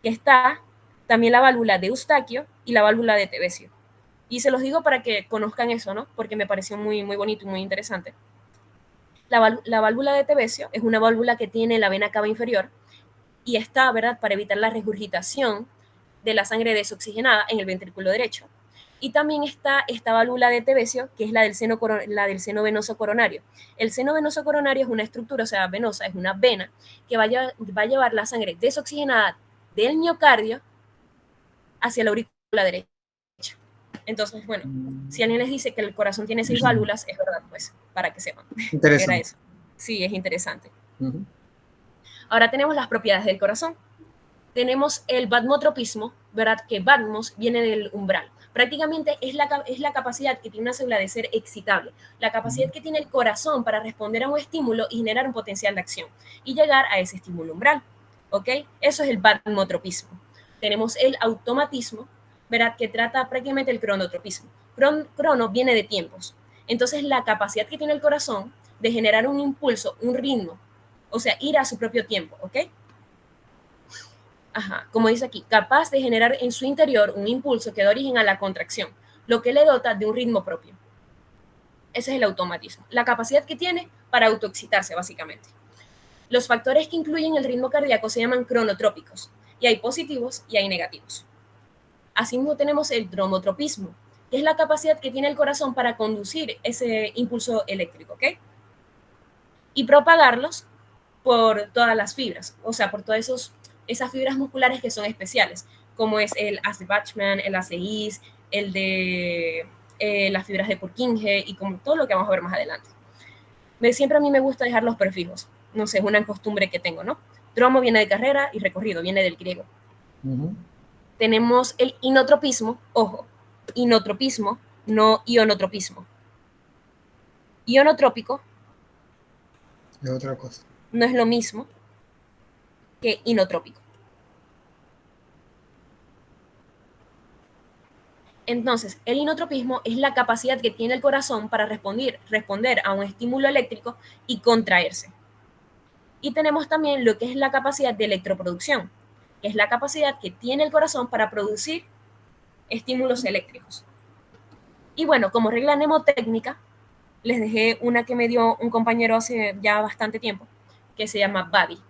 que está también la válvula de Eustaquio y la válvula de Tevesio. Y se los digo para que conozcan eso, ¿no? Porque me pareció muy, muy bonito y muy interesante. La válvula de Tevesio es una válvula que tiene la vena cava inferior y está, ¿verdad?, para evitar la regurgitación de la sangre desoxigenada en el ventrículo derecho. Y también está esta válvula de Tevesio, que es la del seno venoso coronario. El seno venoso coronario es una estructura, o sea, venosa, es una vena que va a llevar la sangre desoxigenada del miocardio hacia la aurícula derecha. Entonces, bueno, si alguien les dice que el corazón tiene 6 válvulas, es verdad, pues, para que sepan. Interesante. Era eso. Sí, es interesante. Ahora tenemos las propiedades del corazón. Tenemos el batmotropismo, ¿verdad? Que batmos viene del umbral. Prácticamente es la capacidad que tiene una célula de ser excitable, la capacidad que tiene el corazón para responder a un estímulo y generar un potencial de acción y llegar a ese estímulo umbral, ¿ok? Eso es el batmotropismo. Tenemos el automatismo, ¿verdad? Que trata prácticamente el cronotropismo. Crono viene de tiempos. Entonces, la capacidad que tiene el corazón de generar un impulso, un ritmo, o sea, ir a su propio tiempo, ¿ok? Ajá, como dice aquí, capaz de generar en su interior un impulso que da origen a la contracción, lo que le dota de un ritmo propio. Ese es el automatismo, la capacidad que tiene para autoexcitarse, básicamente. Los factores que incluyen el ritmo cardíaco se llaman cronotrópicos, y hay positivos y hay negativos. Asimismo tenemos el dromotropismo, que es la capacidad que tiene el corazón para conducir ese impulso eléctrico, ¿ok? Y propagarlos por todas las fibras, o sea, por todas esas fibras musculares que son especiales, como es el haz de Bachmann, el haz de His, el de las fibras de Purkinje y como todo lo que vamos a ver más adelante. Siempre a mí me gusta dejar los prefijos, no sé, es una costumbre que tengo, ¿no? Dromo viene de carrera y recorrido, viene del griego. Tenemos el inotropismo, ojo, inotropismo, no ionotropismo. Ionotrópico Es otra cosa. no es lo mismo que inotrópico. Entonces, el inotropismo es la capacidad que tiene el corazón para responder a un estímulo eléctrico y contraerse. Y tenemos también lo que es la capacidad de electroproducción, que es la capacidad que tiene el corazón para producir estímulos eléctricos. Y bueno, como regla mnemotécnica, les dejé una que me dio un compañero hace ya bastante tiempo, que se llama BADI.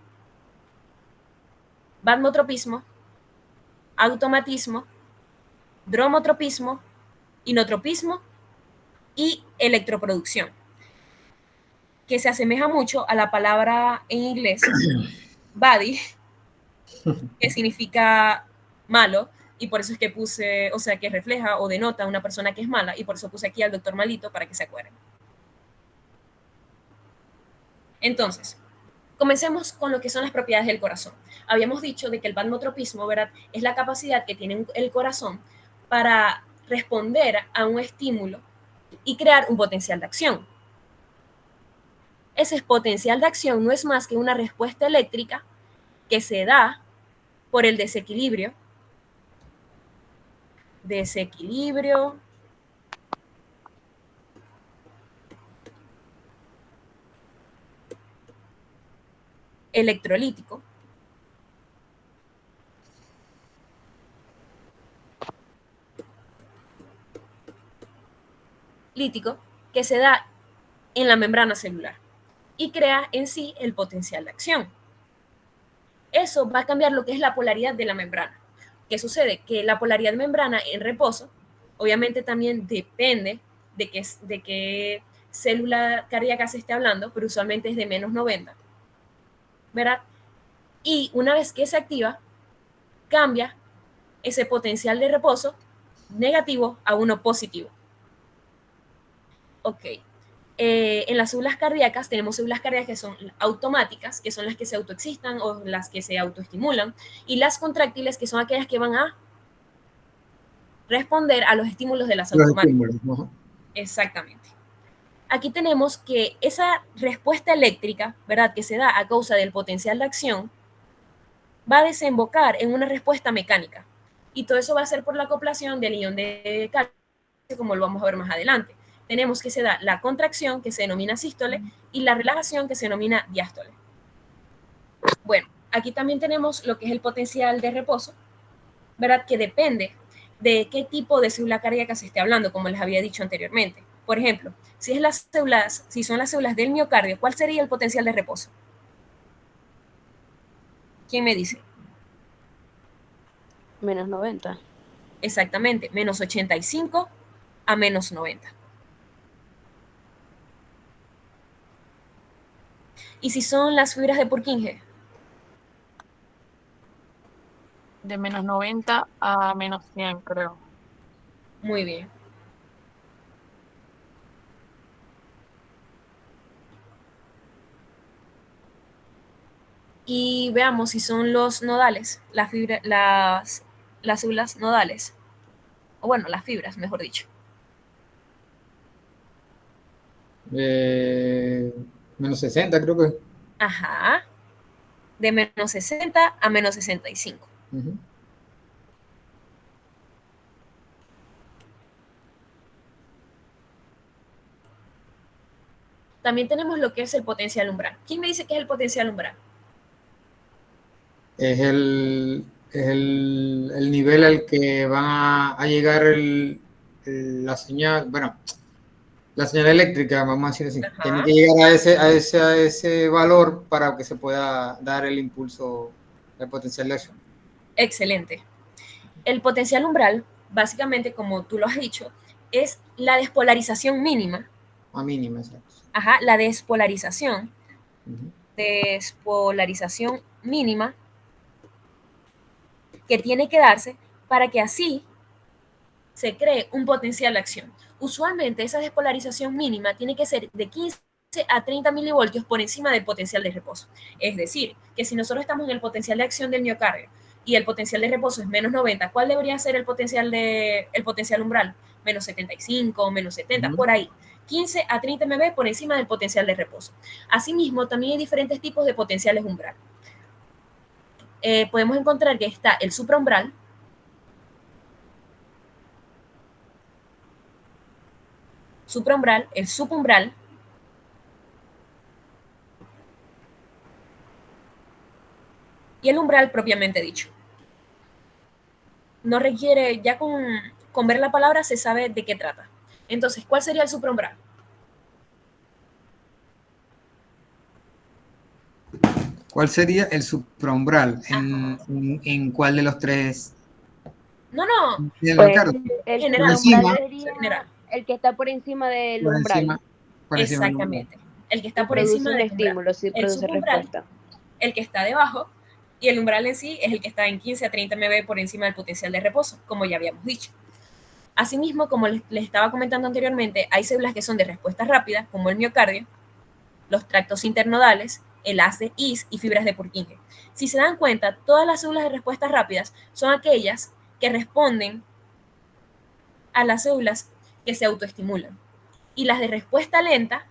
Batmotropismo, automatismo, dromotropismo, inotropismo y electroproducción, que se asemeja mucho a la palabra en inglés body, que significa malo, y por eso es que puse, o sea, que refleja o denota a una persona que es mala, y por eso puse aquí al doctor Malito para que se acuerden. Entonces, comencemos con lo que son las propiedades del corazón. Habíamos dicho de que el batmotropismo, ¿verdad?, es la capacidad que tiene el corazón para responder a un estímulo y crear un potencial de acción. Ese potencial de acción no es más que una respuesta eléctrica que se da por el desequilibrio electrolítico que se da en la membrana celular y crea en sí el potencial de acción. Eso va a cambiar lo que es la polaridad de la membrana. ¿Qué sucede? Que la polaridad de membrana en reposo, obviamente también depende de qué célula cardíaca se esté hablando, pero usualmente es de menos 90, ¿verdad? Y una vez que se activa, cambia ese potencial de reposo negativo a uno positivo. Ok. En las células cardíacas tenemos células cardíacas que son automáticas, que son las que se autoexcitan o las que se autoestimulan, y las contráctiles, que son aquellas que van a responder a los estímulos de las automáticas. Exactamente. Aquí tenemos que esa respuesta eléctrica, ¿verdad?, que se da a causa del potencial de acción, va a desembocar en una respuesta mecánica. Y todo eso va a ser por la acoplación del ion de calcio, como lo vamos a ver más adelante, tenemos que se da la contracción, que se denomina sístole, y la relajación, que se denomina diástole. Bueno, aquí también tenemos lo que es el potencial de reposo, ¿verdad? Que depende de qué tipo de célula cardíaca se esté hablando, como les había dicho anteriormente. Por ejemplo, si son las células del miocardio, ¿cuál sería el potencial de reposo? ¿Quién me dice? Menos 90. Exactamente, menos 85 a menos 90. ¿Y si son las fibras de Purkinje? De menos 90 a menos 100, creo. Muy bien. Y veamos si son los nodales, las células nodales, o bueno, las fibras, mejor dicho. Menos 60 creo que. Ajá, de menos 60 a menos 65. Ujú. También tenemos lo que es el potencial umbral. ¿Quién me dice que es el potencial umbral? Es el nivel al que va a llegar la señal, bueno, la señal eléctrica, vamos a decir así. Ajá. Tiene que llegar a ese valor para que se pueda dar el impulso, el potencial de acción. Excelente. El potencial umbral, básicamente, como tú lo has dicho, es la despolarización mínima. A mínima, exacto. Ajá, la despolarización. Ujú. Despolarización mínima que tiene que darse para que así se cree un potencial de acción. Usualmente esa despolarización mínima tiene que ser de 15 a 30 milivoltios por encima del potencial de reposo. Es decir, que si nosotros estamos en el potencial de acción del miocardio y el potencial de reposo es menos 90, ¿cuál debería ser el potencial umbral? Menos 75, menos 70, por ahí. 15 a 30 mB por encima del potencial de reposo. Asimismo, también hay diferentes tipos de potenciales umbral. Podemos encontrar que está el supraumbral, el subumbral, y el umbral propiamente dicho. No requiere, ya con ver la palabra se sabe de qué trata. Entonces, ¿cuál sería el supraumbral? ¿Cuál sería el supraumbral? ¿En cuál de los tres? No, no. Pues, el General. supraumbral sería General. el que está por encima del Por umbral. encima, por encima del umbral. Exactamente. El que está Y por produce encima un del umbral. estímulo, sí El produce subumbral, respuesta. el que está debajo, y el umbral en sí es el que está en 15 a 30 mB por encima del potencial de reposo, como ya habíamos dicho. Asimismo, como les estaba comentando anteriormente, hay células que son de respuesta rápida, como el miocardio, los tractos internodales, el haz de His y fibras de Purkinje. Si se dan cuenta, todas las células de respuestas rápidas son aquellas que responden a las células que se autoestimulan. Y las de respuesta lenta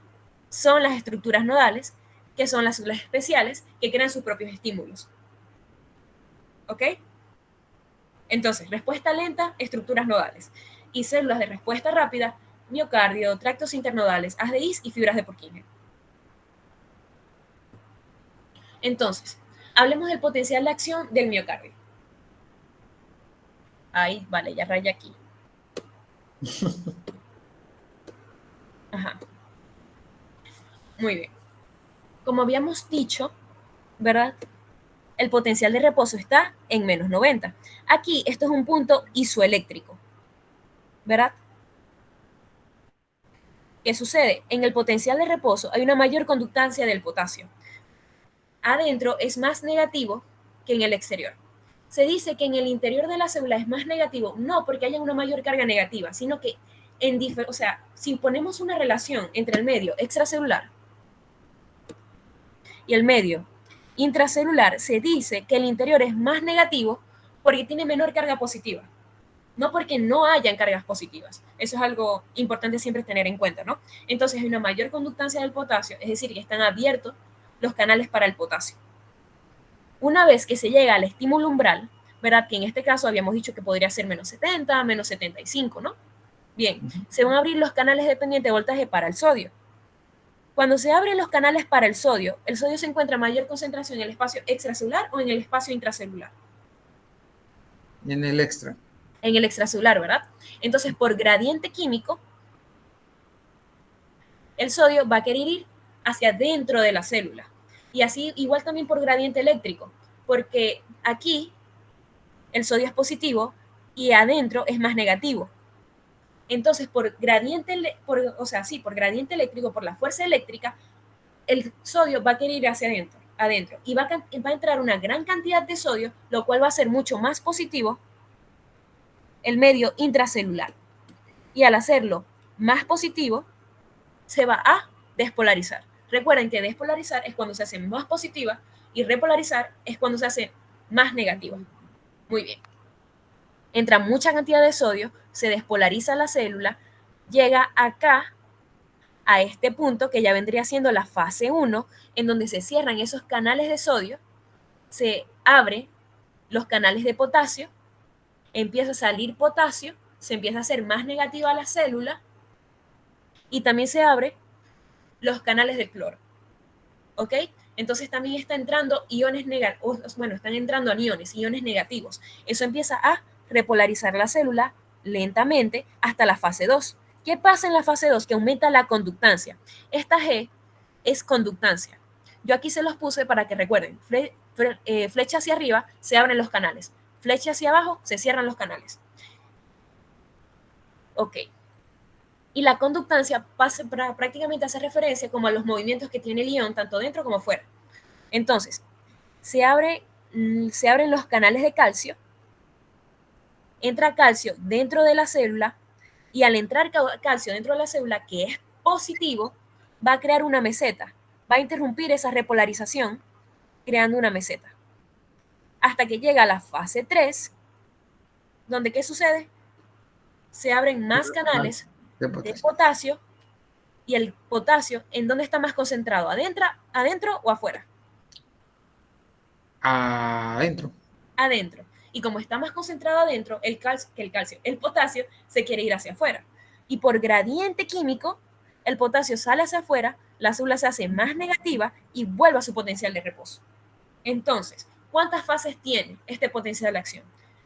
son las estructuras nodales, que son las células especiales que crean sus propios estímulos. ¿Ok? Entonces, respuesta lenta, estructuras nodales. Y células de respuesta rápida, miocardio, tractos internodales, haz de His y fibras de Purkinje. Entonces, hablemos del potencial de acción del miocardio. Ahí, vale, ya raya aquí. Ajá. Muy bien. Como habíamos dicho, ¿verdad? El potencial de reposo está en menos 90. Aquí, esto es un punto isoeléctrico, ¿verdad? ¿Qué sucede? En el potencial de reposo hay una mayor conductancia del potasio. Adentro es más negativo que en el exterior. Se dice que en el interior de la célula es más negativo, no porque haya una mayor carga negativa, sino que si ponemos una relación entre el medio extracelular y el medio intracelular, se dice que el interior es más negativo porque tiene menor carga positiva, no porque no hayan cargas positivas. Eso es algo importante siempre tener en cuenta, ¿no? Entonces hay una mayor conductancia del potasio, es decir, que están abiertos los canales para el potasio. Una vez que se llega al estímulo umbral, ¿verdad? Que en este caso habíamos dicho que podría ser menos 70, menos 75, ¿no? Bien, se van a abrir los canales dependientes de voltaje para el sodio. Cuando se abren los canales para el sodio se encuentra a mayor concentración en el espacio extracelular o en el espacio intracelular. En el extra. En el extracelular, ¿verdad? Entonces, por gradiente químico, el sodio va a querer ir hacia dentro de la célula. Y así, igual también por gradiente eléctrico, porque aquí el sodio es positivo y adentro es más negativo. Entonces, por gradiente eléctrico, por la fuerza eléctrica, el sodio va a querer ir hacia adentro y va a entrar una gran cantidad de sodio, lo cual va a ser mucho más positivo el medio intracelular. Y al hacerlo más positivo, se va a despolarizar. Recuerden que despolarizar es cuando se hace más positiva y repolarizar es cuando se hace más negativa. Muy bien. Entra mucha cantidad de sodio, se despolariza la célula, llega acá a este punto que ya vendría siendo la fase 1, en donde se cierran esos canales de sodio, se abren los canales de potasio, empieza a salir potasio, se empieza a hacer más negativa la célula y también se abren los canales del cloro. ¿Ok? Entonces también está entrando iones negativos, bueno, están entrando aniones, iones negativos. Eso empieza a repolarizar la célula lentamente hasta la fase 2. ¿Qué pasa en la fase 2? Que aumenta la conductancia. Esta G es conductancia. Yo aquí se los puse para que recuerden. Flecha hacia arriba, se abren los canales. Flecha hacia abajo, se cierran los canales. Ok. Y la conductancia prácticamente hace referencia como a los movimientos que tiene el ion, tanto dentro como fuera. Entonces, se abren los canales de calcio, entra calcio dentro de la célula, y al entrar calcio dentro de la célula, que es positivo, va a crear una meseta, va a interrumpir esa repolarización, creando una meseta. Hasta que llega a la fase 3, donde ¿qué sucede? Se abren más canales de potasio, y el potasio, ¿en dónde está más concentrado? ¿Adentro o afuera? Adentro. Adentro. Y como está más concentrado adentro, el potasio se quiere ir hacia afuera. Y por gradiente químico, el potasio sale hacia afuera, la célula se hace más negativa y vuelve a su potencial de reposo. Entonces, ¿cuántas fases tiene este potencial de acción?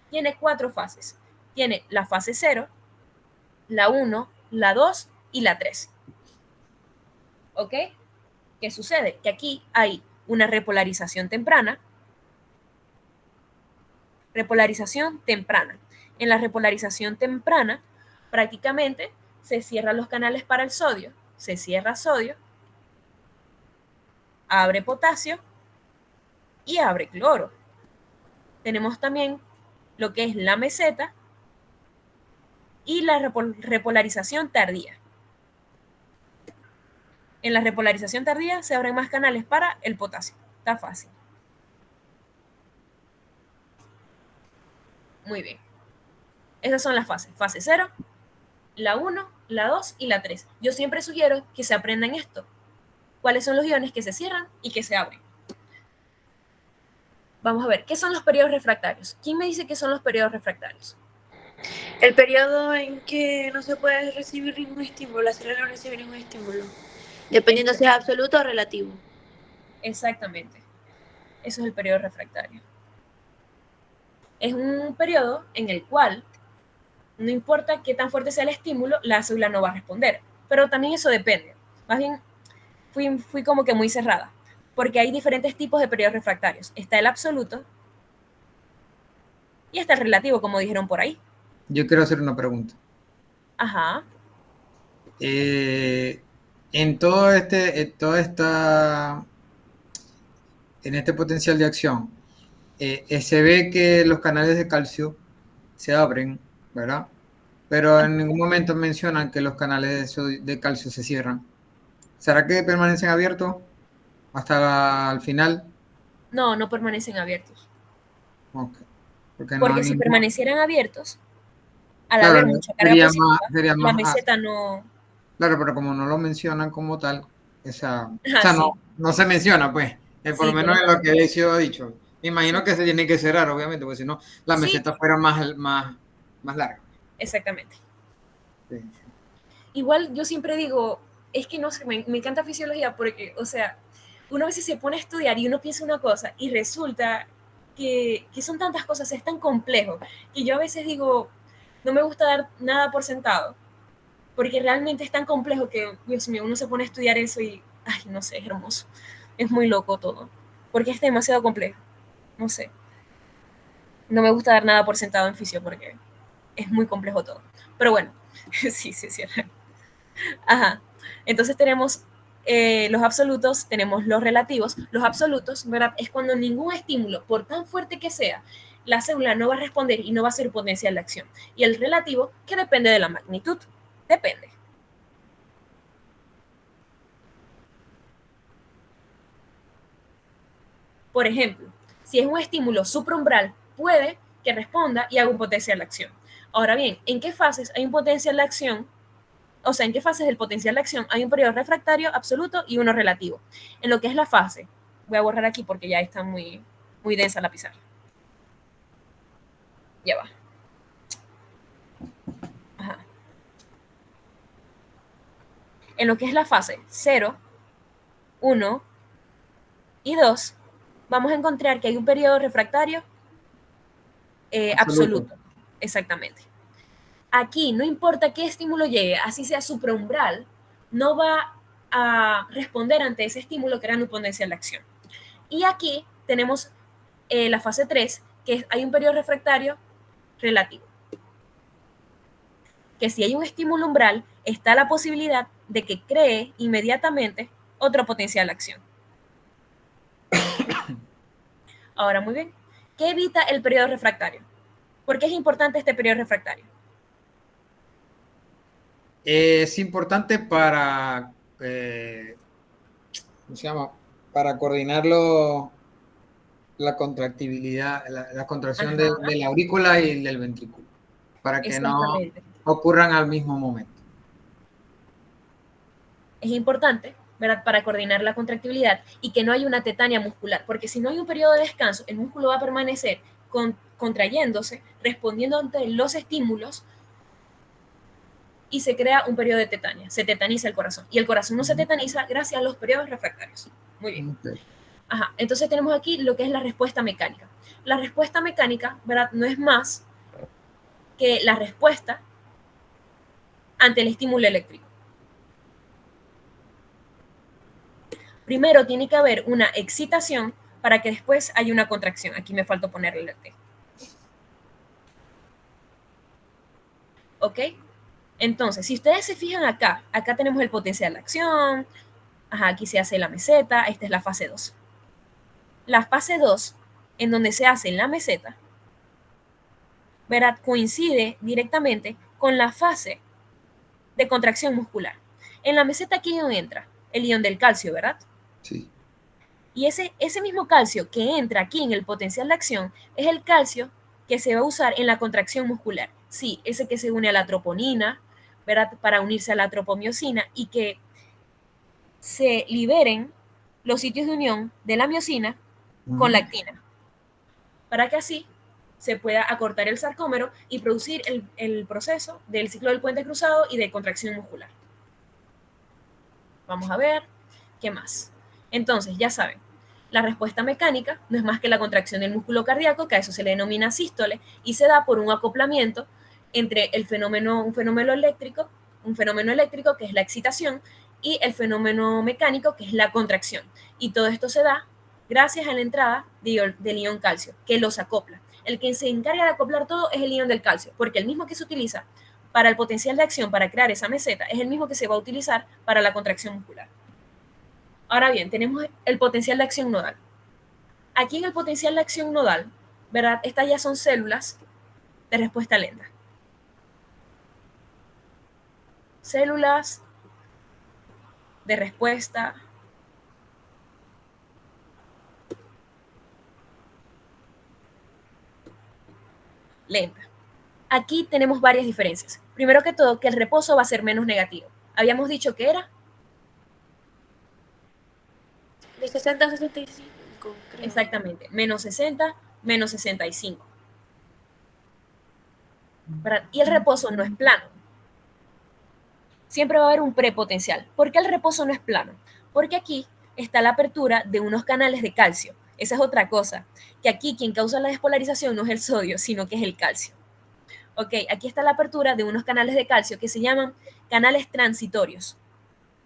Tiene 4 fases. Tiene la fase 0, la 1, la 2 y la 3. ¿Ok? ¿Qué sucede? Que aquí hay una repolarización temprana. Repolarización temprana. En la repolarización temprana, prácticamente se cierran los canales para el sodio. Se cierra sodio, abre potasio y abre cloro. Tenemos también lo que es la meseta y la repolarización tardía. En la repolarización tardía se abren más canales para el potasio. Está fácil. Muy bien. Esas son las fases. Fase 0, la 1, la 2 y la 3. Yo siempre sugiero que se aprendan esto. ¿Cuáles son los iones que se cierran y que se abren? Vamos a ver, ¿qué son los periodos refractarios? ¿Quién me dice qué son los periodos refractarios? El periodo en que no se puede recibir ningún estímulo, la célula no recibe ningún estímulo, dependiendo si es absoluto o relativo. Exactamente. Eso es el periodo refractario. Es un periodo en el cual no importa qué tan fuerte sea el estímulo, la célula no va a responder. Pero también eso depende. Más bien, fui como que muy cerrada, porque hay diferentes tipos de periodos refractarios. Está el absoluto y está el relativo, como dijeron por ahí. Yo quiero hacer una pregunta. Ajá. En este potencial de acción, se ve que los canales de calcio se abren, ¿verdad? Pero en ningún momento mencionan que los canales de calcio se cierran. ¿Será que permanecen abiertos hasta el final? No, no permanecen abiertos. Okay. Porque si permanecieran abiertos, al haber mucha carga positiva, la meseta no... Claro, pero como no lo mencionan como tal, no se menciona, pues. Por lo menos en lo que Alessio ha dicho. Me imagino que se tiene que cerrar, obviamente, porque si no, la meseta fuera más larga. Exactamente. Sí. Igual yo siempre digo, es que no sé, me encanta fisiología porque, o sea, uno a veces se pone a estudiar y uno piensa una cosa y resulta que son tantas cosas, es tan complejo, que yo a veces digo, no me gusta dar nada por sentado, porque realmente es tan complejo que, Dios mío, uno se pone a estudiar eso y, ay, no sé, es hermoso, es muy loco todo, porque es demasiado complejo, no sé, no me gusta dar nada por sentado en fisio porque es muy complejo todo, pero bueno, sí, sí, sí. Ajá. Entonces tenemos los absolutos, tenemos los relativos. Los absolutos, ¿verdad? Es cuando ningún estímulo, por tan fuerte que sea, la célula no va a responder y no va a ser potencial de acción. Y el relativo, que depende de la magnitud. Depende. Por ejemplo, si es un estímulo supraumbral, puede que responda y haga un potencial de acción. Ahora bien, ¿en qué fases hay un potencial de acción? O sea, ¿en qué fases del potencial de acción hay un periodo refractario absoluto y uno relativo? En lo que es la fase, voy a borrar aquí porque ya está muy, muy densa la pizarra. Ya va. Ajá. En lo que es la fase 0, 1 y 2, vamos a encontrar que hay un periodo refractario absoluto. Exactamente. Aquí, no importa qué estímulo llegue, así sea supraumbral, no va a responder ante ese estímulo que era un potencial de acción. Y aquí tenemos la fase 3, que hay un periodo refractario relativo. Que si hay un estímulo umbral, está la posibilidad de que cree inmediatamente otro potencial de acción. Ahora, muy bien. ¿Qué evita el periodo refractario? ¿Por qué es importante este periodo refractario? Es importante para, ¿cómo se llama? Para coordinarlo, la contractibilidad, la contracción de la aurícula y del ventrículo, para que no Exactamente. ocurran al mismo momento. Es importante, ¿verdad? Para coordinar la contractibilidad y que no haya una tetania muscular, porque si no hay un periodo de descanso, el músculo va a permanecer contrayéndose, respondiendo ante los estímulos y se crea un periodo de tetania. Se tetaniza el corazón. Y el corazón no se tetaniza gracias a los periodos refractarios. Muy bien. Okay. Ajá. Entonces tenemos aquí lo que es la respuesta mecánica. La respuesta mecánica, ¿verdad? No es más que la respuesta ante el estímulo eléctrico. Primero tiene que haber una excitación para que después haya una contracción. Aquí me faltó ponerle el T. ¿Ok? Entonces, si ustedes se fijan acá, acá tenemos el potencial de acción, ajá, aquí se hace la meseta, esta es la fase 2. La fase 2, en donde se hace la meseta, ¿verdad? Coincide directamente con la fase de contracción muscular. En la meseta, ¿qué ion entra? El ion del calcio, ¿verdad? Sí. Y ese mismo calcio que entra aquí en el potencial de acción es el calcio que se va a usar en la contracción muscular. Sí, ese que se une a la troponina, ¿verdad? Para unirse a la tropomiosina y que se liberen los sitios de unión de la miosina con la actina, para que así se pueda acortar el sarcómero y producir el proceso del ciclo del puente cruzado y de contracción muscular. Vamos a ver, ¿qué más? Entonces, ya saben, la respuesta mecánica no es más que la contracción del músculo cardíaco, que a eso se le denomina sístole, y se da por un acoplamiento entre un fenómeno eléctrico, que es la excitación, y el fenómeno mecánico, que es la contracción. Y todo esto se da gracias a la entrada del ion calcio, que los acopla. El que se encarga de acoplar todo es el ion del calcio, porque el mismo que se utiliza para el potencial de acción para crear esa meseta es el mismo que se va a utilizar para la contracción muscular. Ahora bien, tenemos el potencial de acción nodal. Aquí en el potencial de acción nodal, ¿verdad? Estas ya son células de respuesta lenta. Células de respuesta lenta. Aquí tenemos varias diferencias. Primero que todo, que el reposo va a ser menos negativo. Habíamos dicho que era de 60 a 65, creo. exactamente, menos 60, menos 65. ¿Verdad? Y el reposo no es plano. siempre va a haber un prepotencial. ¿Por qué el reposo no es plano? Porque aquí está la apertura de unos canales de calcio. Esa es otra cosa, que aquí quien causa la despolarización no es el sodio, sino que es el calcio. Ok, aquí está la apertura de unos canales de calcio que se llaman canales transitorios.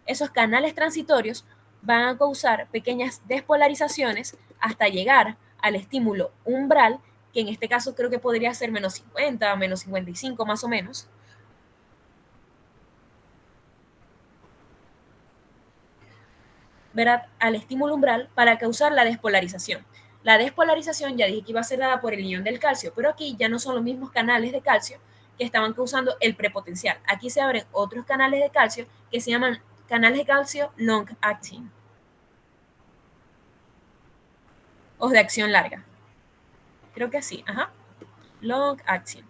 Esos canales transitorios van a causar pequeñas despolarizaciones hasta llegar al estímulo umbral, que en este caso creo que podría ser menos 50, menos 55 más o menos. ¿Verdad? Al estímulo umbral para causar la despolarización. La despolarización ya dije que iba a ser dada por el ion del calcio, pero aquí ya no son los mismos canales de calcio que estaban causando el prepotencial. Aquí se abren otros canales de calcio que se llaman canales de calcio long acting o de acción larga. Creo que así, long acting.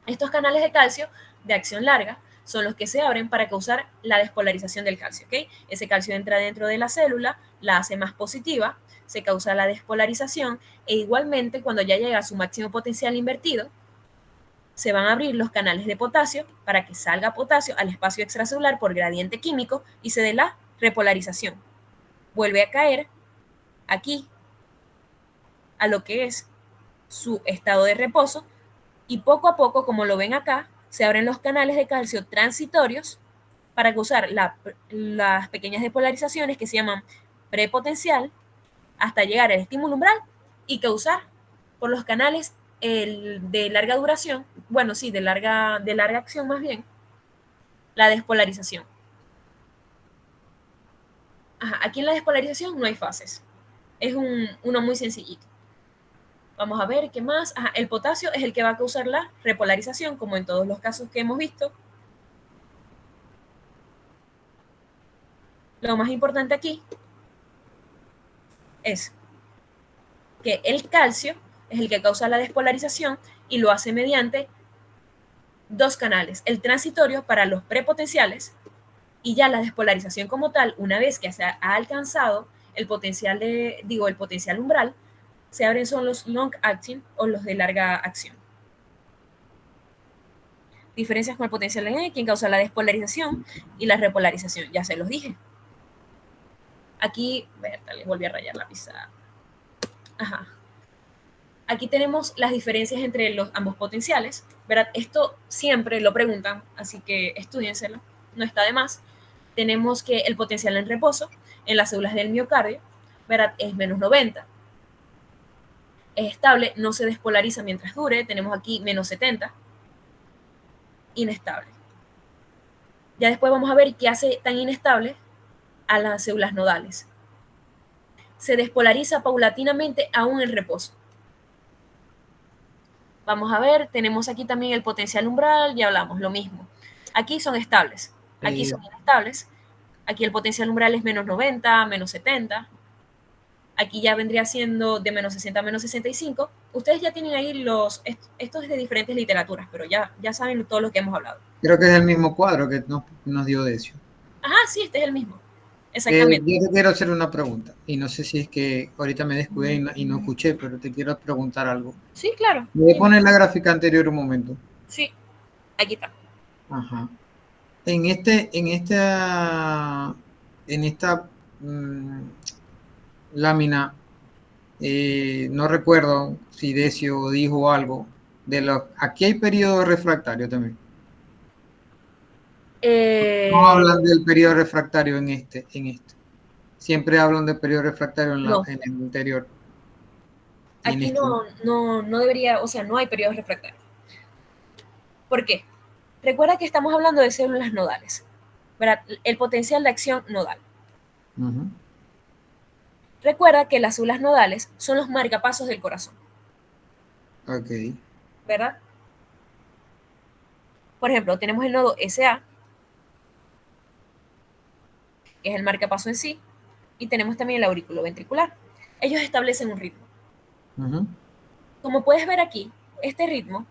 Estos canales de calcio de acción larga son los que se abren para causar la despolarización del calcio, ¿ok? Ese calcio entra dentro de la célula, la hace más positiva, se causa la despolarización e igualmente cuando ya llega a su máximo potencial invertido, se van a abrir los canales de potasio para que salga potasio al espacio extracelular por gradiente químico y se dé la repolarización. Vuelve a caer aquí a lo que es su estado de reposo y poco a poco, como lo ven acá, se abren los canales de calcio transitorios para causar las pequeñas despolarizaciones que se llaman prepotencial hasta llegar al estímulo umbral y causar por los canales de larga duración, bueno, sí, de larga acción más bien, la despolarización. Aquí en la despolarización no hay fases. Es uno muy sencillito. Vamos a ver qué más. El potasio es el que va a causar la repolarización, como en todos los casos que hemos visto. Lo más importante aquí es que el calcio es el que causa la despolarización y lo hace mediante dos canales, el transitorio para los prepotenciales y ya la despolarización como tal, una vez que se ha alcanzado el potencial el potencial umbral, se abren son los long acting o los de larga acción. Diferencias con el potencial en quien causa la despolarización y la repolarización, ya se los dije. Aquí, les volví a rayar la pizarra. Aquí tenemos las diferencias entre ambos potenciales, ¿verdad? Esto siempre lo preguntan, así que estudienselo, no está de más. Tenemos que el potencial en reposo en las células del miocardio, ¿verdad? Es menos 90. Es estable, no se despolariza mientras dure. Tenemos aquí menos 70. Inestable. Ya después vamos a ver qué hace tan inestable a las células nodales. Se despolariza paulatinamente aún en reposo. Vamos a ver, tenemos aquí también el potencial umbral, ya hablamos, lo mismo. Aquí son estables, aquí son inestables. Aquí el potencial umbral es menos 90, menos 70. Aquí ya vendría siendo de menos 60 a menos 65. Ustedes ya tienen ahí esto es de diferentes literaturas, pero ya saben todo lo que hemos hablado. Creo que es el mismo cuadro que nos dio Decio. Sí, este es el mismo. Exactamente. Yo te quiero hacer una pregunta, y no sé si es que ahorita me descuidé y no escuché, pero te quiero preguntar algo. Sí, claro. ¿Me voy a poner la gráfica anterior un momento? Sí, aquí está. En esta lámina, no recuerdo si Decio dijo algo aquí hay periodo refractario también. No hablan del periodo refractario en este. Siempre hablan del periodo refractario en el anterior. Aquí no debería, o sea, no hay periodo refractario. ¿Por qué? Recuerda que estamos hablando de células nodales, ¿verdad? El potencial de acción nodal. Recuerda que las células nodales son los marcapasos del corazón. Ok. ¿Verdad? Por ejemplo, tenemos el nodo SA, que es el marcapaso en sí, y tenemos también el aurículo ventricular. Ellos establecen un ritmo. Como puedes ver aquí, este ritmo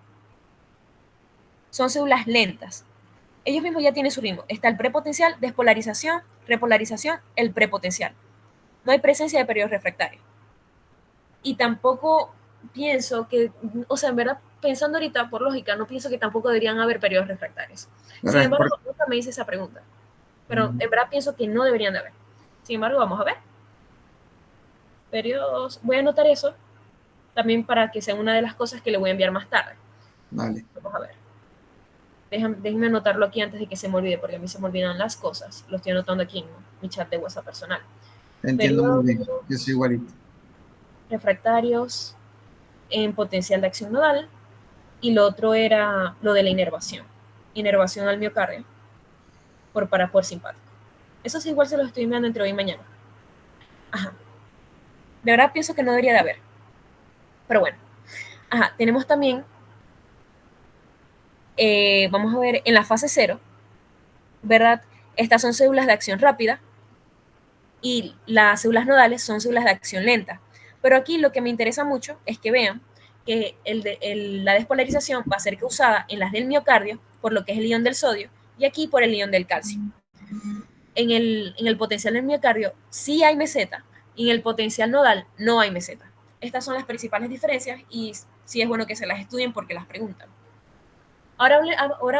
son células lentas. Ellos mismos ya tienen su ritmo. Está el prepotencial, despolarización, repolarización, el prepotencial. No hay presencia de periodo refractario. Y tampoco pienso que, o sea, en verdad, pensando ahorita por lógica, no pienso que tampoco deberían haber periodos refractarios. Sin embargo, nunca me hice esa pregunta. Pero en verdad pienso que no deberían de haber. Sin embargo, vamos a ver. Periodos, voy a anotar eso también para que sea una de las cosas que le voy a enviar más tarde. Vale. Vamos a ver. Déjenme anotarlo aquí antes de que se me olvide, porque a mí se me olvidan las cosas. Lo estoy anotando aquí en mi chat de WhatsApp personal. Entiendo muy bien. Yo soy igualito. Refractarios en potencial de acción nodal. Y lo otro era lo de la inervación. Inervación al miocardio por paraspor simpático. Eso sí, igual se los estoy enviando entre hoy y mañana. Ajá. De verdad pienso que no debería de haber. Pero bueno. Ajá, tenemos también, vamos a ver, en la fase 0, ¿verdad? Estas son células de acción rápida y las células nodales son células de acción lenta. Pero aquí lo que me interesa mucho es que vean que la despolarización va a ser causada en las del miocardio por lo que es el ion del sodio y aquí por el ion del calcio. En el potencial del miocardio sí hay meseta y en el potencial nodal no hay meseta. Estas son las principales diferencias y sí es bueno que se las estudien porque las preguntan. Ahora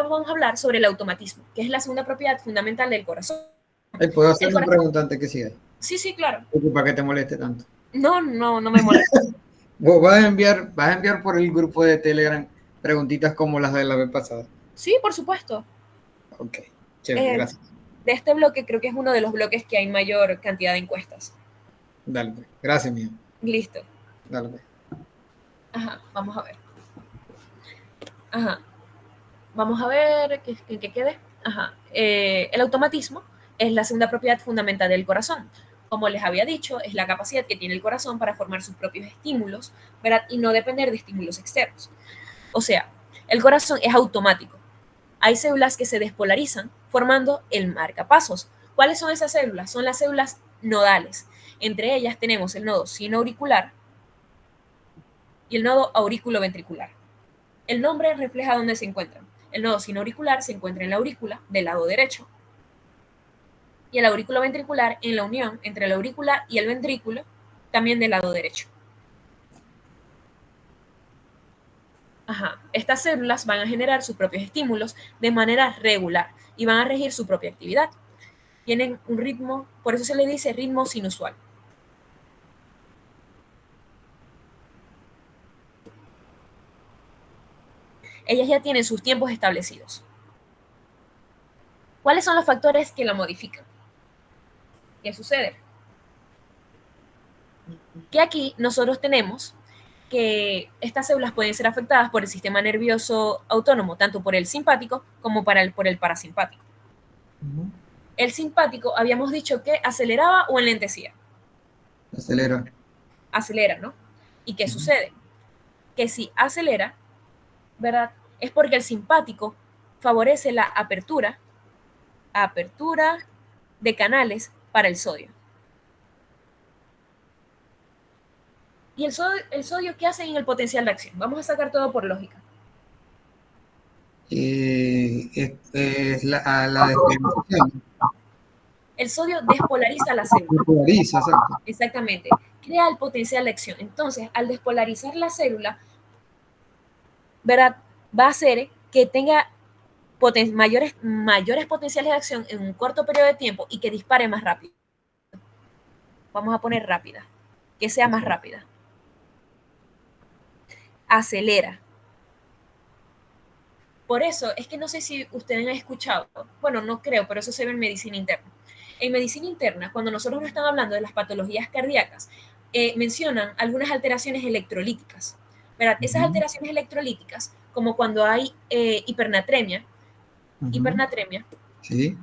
vamos a hablar sobre el automatismo, que es la segunda propiedad fundamental del corazón. ¿Puedo hacer una pregunta antes que siga? Sí, claro. ¿Para que te moleste tanto? No me molesta. ¿Vos vas a enviar por el grupo de Telegram preguntitas como las de la vez pasada? Sí, por supuesto. Ok, chévere, gracias. De este bloque creo que es uno de los bloques que hay mayor cantidad de encuestas. Dale, pues. Gracias, mío. Listo. Dale, pues. Ajá, vamos a ver. Ajá. Vamos a ver que quede. Ajá. El automatismo es la segunda propiedad fundamental del corazón. Como les había dicho, es la capacidad que tiene el corazón para formar sus propios estímulos, ¿verdad? Y no depender de estímulos externos. O sea, el corazón es automático. Hay células que se despolarizan formando el marcapasos. ¿Cuáles son esas células? Son las células nodales. Entre ellas tenemos el nodo sinoauricular y el nodo aurículo-ventricular. El nombre refleja dónde se encuentran. El nodo sinoauricular se encuentra en la aurícula del lado derecho y el aurículo ventricular en la unión entre la aurícula y el ventrículo también del lado derecho. Ajá. Estas células van a generar sus propios estímulos de manera regular y van a regir su propia actividad. Tienen un ritmo, por eso se le dice ritmo sinusual. Ellas ya tienen sus tiempos establecidos. ¿Cuáles son los factores que la modifican? ¿Qué sucede? Que aquí nosotros tenemos que estas células pueden ser afectadas por el sistema nervioso autónomo, tanto por el simpático como por el parasimpático. El simpático habíamos dicho que aceleraba o enlentecía. Acelera. Acelera, ¿no? ¿Y qué sucede? Que si acelera, ¿verdad? Es porque el simpático favorece la apertura de canales para el sodio. ¿Y el sodio qué hace en el potencial de acción? Vamos a sacar todo por lógica. Es la despolarización. El sodio despolariza la célula. Despolariza, exacto. Exactamente. Crea el potencial de acción. Entonces, al despolarizar la célula, ¿verdad? Va a hacer que tenga mayores potenciales de acción en un corto periodo de tiempo y que dispare más rápido. Vamos a poner rápida. Que sea más rápida. Acelera. Por eso, es que no sé si ustedes han escuchado, bueno, no creo, pero eso se ve en medicina interna. En medicina interna, cuando nosotros nos están hablando de las patologías cardíacas, mencionan algunas alteraciones electrolíticas, ¿verdad? Esas alteraciones electrolíticas, como cuando hay hipernatremia. Sí,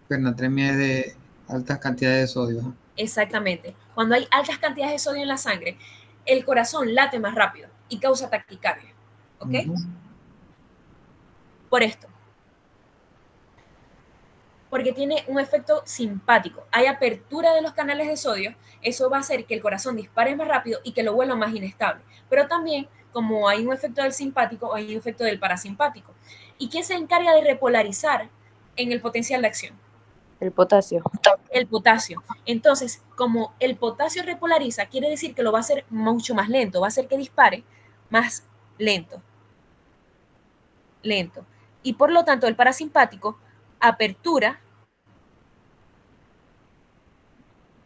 hipernatremia es de altas cantidades de sodio. Exactamente. Cuando hay altas cantidades de sodio en la sangre, el corazón late más rápido y causa taquicardia, ¿ok? Por esto. Porque tiene un efecto simpático. Hay apertura de los canales de sodio, eso va a hacer que el corazón dispare más rápido y que lo vuelva más inestable. Pero también, como hay un efecto del simpático, hay un efecto del parasimpático. ¿Y quién se encarga de repolarizar en el potencial de acción? El potasio. El potasio. Entonces, como el potasio repolariza, quiere decir que lo va a hacer mucho más lento, va a hacer que dispare más lento. lento. Y por lo tanto, el parasimpático apertura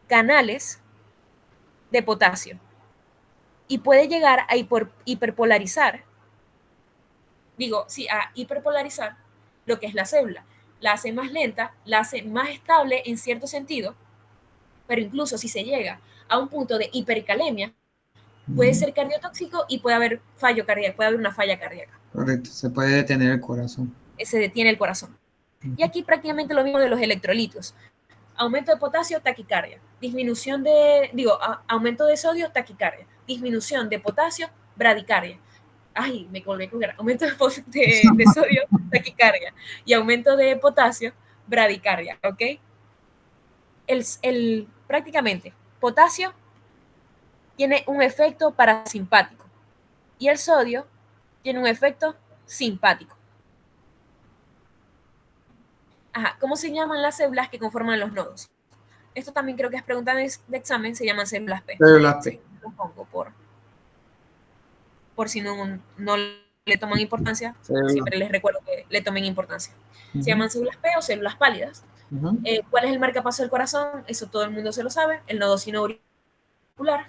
canales de potasio y puede llegar a hiperpolarizar lo que es la célula. La hace más lenta, la hace más estable en cierto sentido, pero incluso si se llega a un punto de hipercalemia, puede ser cardiotóxico y puede haber fallo cardíaco, puede haber una falla cardíaca. Correcto, se puede detener el corazón. Se detiene el corazón. Y aquí prácticamente lo mismo de los electrolitos. Aumento de potasio, taquicardia. Aumento de sodio, taquicardia. Disminución de potasio, bradicardia. Ay, me colgué con aumento de sodio, taquicardia. Y aumento de potasio, bradicardia, ¿ok? Prácticamente, potasio tiene un efecto parasimpático y el sodio tiene un efecto simpático. Ajá, ¿cómo se llaman las células que conforman los nodos? Esto también creo que es pregunta de examen, se llaman células P. Células P. Lo pongo por si no le toman importancia, siempre les recuerdo que le tomen importancia. Se llaman células P o células pálidas. ¿Cuál es el marcapaso del corazón? Eso todo el mundo se lo sabe, el nodo sinoauricular.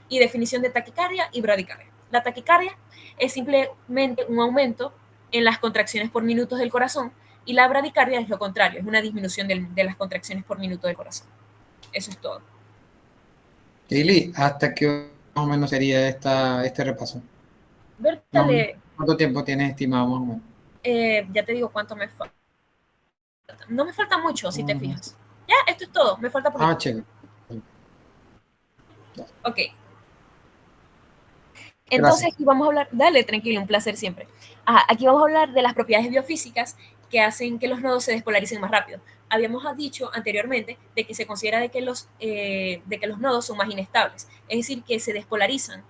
Y definición de taquicardia y bradicardia. La taquicardia es simplemente un aumento en las contracciones por minutos del corazón y la bradicardia es lo contrario, es una disminución de las contracciones por minuto del corazón. Eso es todo. Lili, ¿hasta qué más o menos sería este repaso? Bertale, ¿Cuánto tiempo tienes estimado más o menos? Ya te digo cuánto me falta. No me falta mucho, si te fijas. Ya, esto es todo, me falta poquito. Chévere. Ok. Entonces aquí vamos a hablar, dale, tranquilo, un placer siempre. Aquí vamos a hablar de las propiedades biofísicas que hacen que los nodos se despolaricen más rápido. Habíamos dicho anteriormente de que se considera de que los nodos son más inestables, es decir, que se despolarizan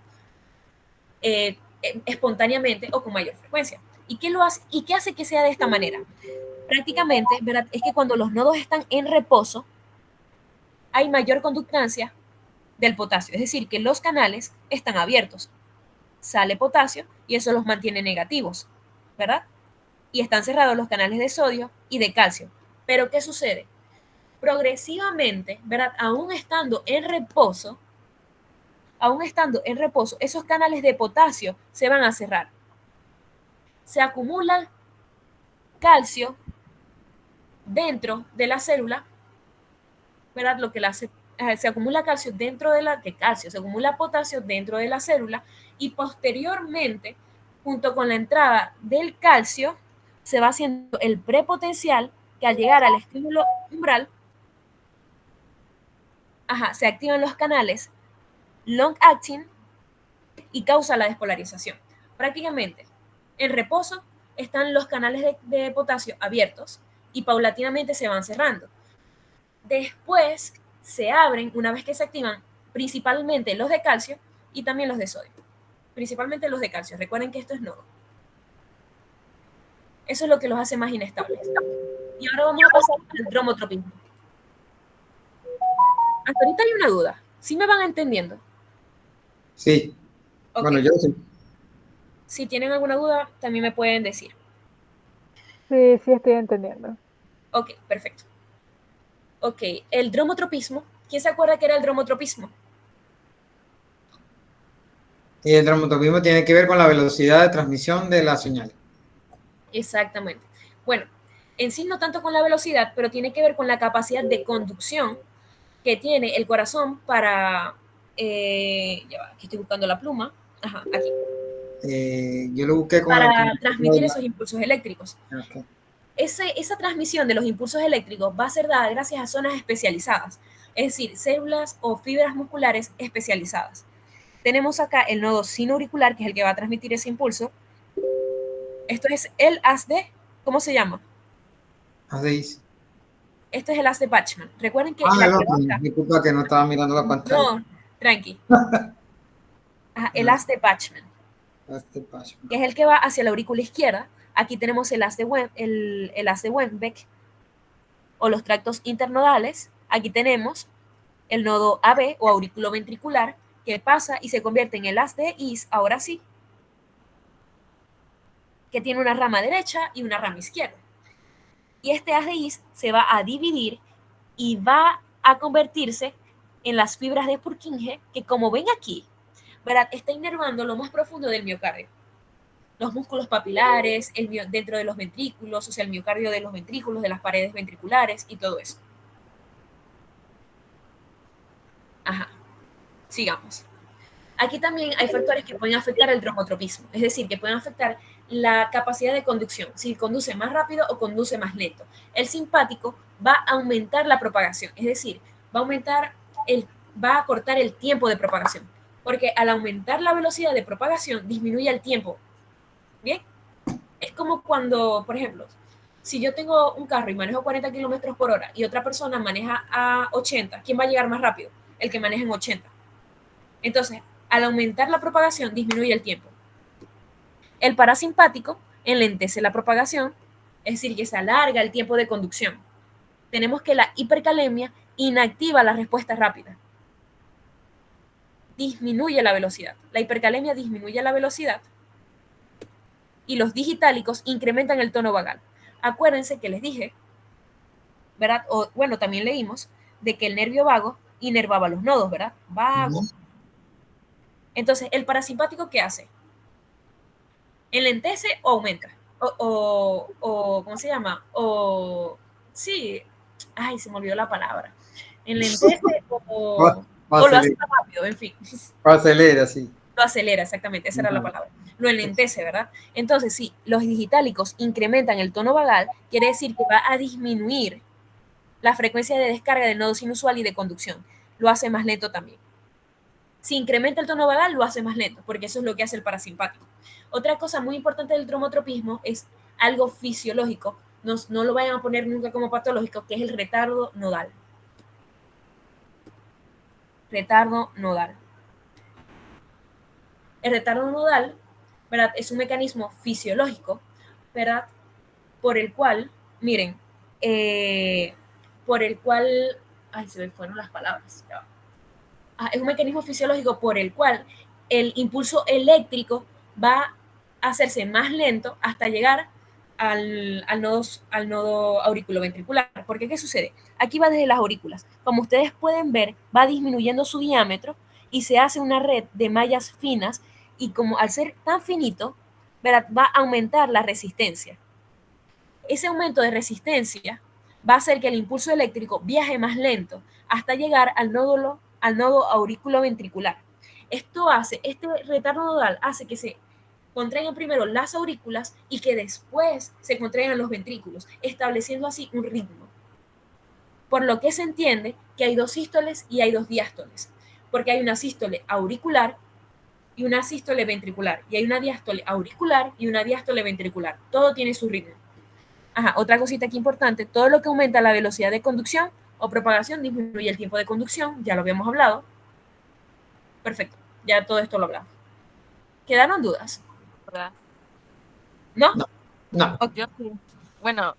espontáneamente o con mayor frecuencia. ¿Y qué lo hace? ¿Y qué hace que sea de esta manera? Prácticamente, ¿verdad? Es que cuando los nodos están en reposo, hay mayor conductancia del potasio, es decir, que los canales están abiertos. Sale potasio y eso los mantiene negativos, ¿verdad? Y están cerrados los canales de sodio y de calcio. Pero ¿qué sucede? Progresivamente, ¿verdad? Aún estando en reposo, esos canales de potasio se van a cerrar. Se acumula calcio dentro de la célula, ¿verdad? Lo que la hace, se acumula calcio dentro de se acumula potasio dentro de la célula y posteriormente, junto con la entrada del calcio, se va haciendo el prepotencial que al llegar al estímulo umbral, se activan los canales long acting y causa la despolarización. Prácticamente, en reposo están los canales de potasio abiertos y paulatinamente se van cerrando. Después se abren, una vez que se activan, principalmente los de calcio y también los de sodio. Principalmente los de calcio. Recuerden que esto es nodo. Eso es lo que los hace más inestables. Y ahora vamos a pasar al dromotropismo. Hasta ahorita hay una duda. ¿Sí me van entendiendo? Sí. Okay. Bueno, yo sí. Si tienen alguna duda, también me pueden decir. Sí, sí estoy entendiendo. Ok, perfecto. Ok, el dromotropismo. ¿Quién se acuerda que era el dromotropismo? Y el dromotropismo tiene que ver con la velocidad de transmisión de la señal. Exactamente. Bueno, en sí no tanto con la velocidad, pero tiene que ver con la capacidad de conducción que tiene el corazón para... ya va, aquí estoy buscando la pluma. Ajá, aquí. Yo lo busqué para transmitir esos impulsos eléctricos. Okay. Esa transmisión de los impulsos eléctricos va a ser dada gracias a zonas especializadas, es decir, células o fibras musculares especializadas. Tenemos acá el nodo sinoauricular, que es el que va a transmitir ese impulso. Esto es el haz de, ¿cómo se llama? Haz de Is. Esto es el haz de Bachmann. Recuerden que... disculpa que no estaba mirando la pantalla. No, tranqui. El haz de Bachmann. Que es el que va hacia la aurícula izquierda. Aquí tenemos el haz de Wembeck o los tractos internodales. Aquí tenemos el nodo AB o auriculoventricular que pasa y se convierte en el haz de Is, ahora sí, que tiene una rama derecha y una rama izquierda. Y este haz de His se va a dividir y va a convertirse en las fibras de Purkinje, que como ven aquí, ¿verdad? Está inervando lo más profundo del miocardio. Los músculos papilares, dentro de los ventrículos, o sea, el miocardio de los ventrículos, de las paredes ventriculares y todo eso. Ajá, sigamos. Aquí también hay factores que pueden afectar el dromotropismo, es decir, que pueden afectar la capacidad de conducción, si conduce más rápido o conduce más lento. El simpático va a aumentar la propagación, es decir, va a cortar el tiempo de propagación, porque al aumentar la velocidad de propagación disminuye el tiempo. ¿Bien? Es como cuando, por ejemplo, si yo tengo un carro y manejo 40 kilómetros por hora y otra persona maneja a 80, ¿quién va a llegar más rápido? El que maneja en 80. Entonces, al aumentar la propagación, disminuye el tiempo. El parasimpático enlentece la propagación, es decir, que se alarga el tiempo de conducción. Tenemos que la hipercalemia inactiva la respuesta rápida. Disminuye la velocidad. La hipercalemia disminuye la velocidad y los digitálicos incrementan el tono vagal. Acuérdense que les dije, ¿verdad? O, bueno, también leímos de que el nervio vago inervaba los nodos, ¿verdad? Vago. Entonces, ¿el parasimpático qué hace? ¿Enlentece o aumenta? ¿Cómo se llama? Sí, ay, se me olvidó la palabra. ¿Enlentece o lo hace más rápido? En fin. Lo acelera, sí. Lo acelera, exactamente, esa era la palabra. Lo enlentece, ¿verdad? Entonces, si los digitálicos incrementan el tono vagal, quiere decir que va a disminuir la frecuencia de descarga del nodo sinusual y de conducción. Lo hace más lento también. Si incrementa el tono vagal, lo hace más lento, porque eso es lo que hace el parasimpático. Otra cosa muy importante del dromotropismo es algo fisiológico, no lo vayan a poner nunca como patológico, que es el retardo nodal. Retardo nodal. El retardo nodal, ¿verdad? Es un mecanismo fisiológico, ¿verdad? Por el cual, miren, ay, se me fueron las palabras. Es un mecanismo fisiológico por el cual el impulso eléctrico va a hacerse más lento hasta llegar al nodo auriculoventricular. Porque, ¿qué sucede? Aquí va desde las aurículas. Como ustedes pueden ver, va disminuyendo su diámetro y se hace una red de mallas finas y como al ser tan finito, ¿verdad? Va a aumentar la resistencia. Ese aumento de resistencia va a hacer que el impulso eléctrico viaje más lento hasta llegar al nodo auriculoventricular. Este retardo nodal hace que se contraigan primero las aurículas y que después se contraigan los ventrículos, estableciendo así un ritmo. Por lo que se entiende que hay dos sístoles y hay dos diástoles, porque hay una sístole auricular y una sístole ventricular, y hay una diástole auricular y una diástole ventricular. Todo tiene su ritmo. Ajá, otra cosita aquí importante, todo lo que aumenta la velocidad de conducción o propagación disminuye el tiempo de conducción, ya lo habíamos hablado. Perfecto, ya todo esto lo hablamos. ¿Quedaron dudas? ¿Verdad? ¿No? No. Okay. Yo sí. Bueno,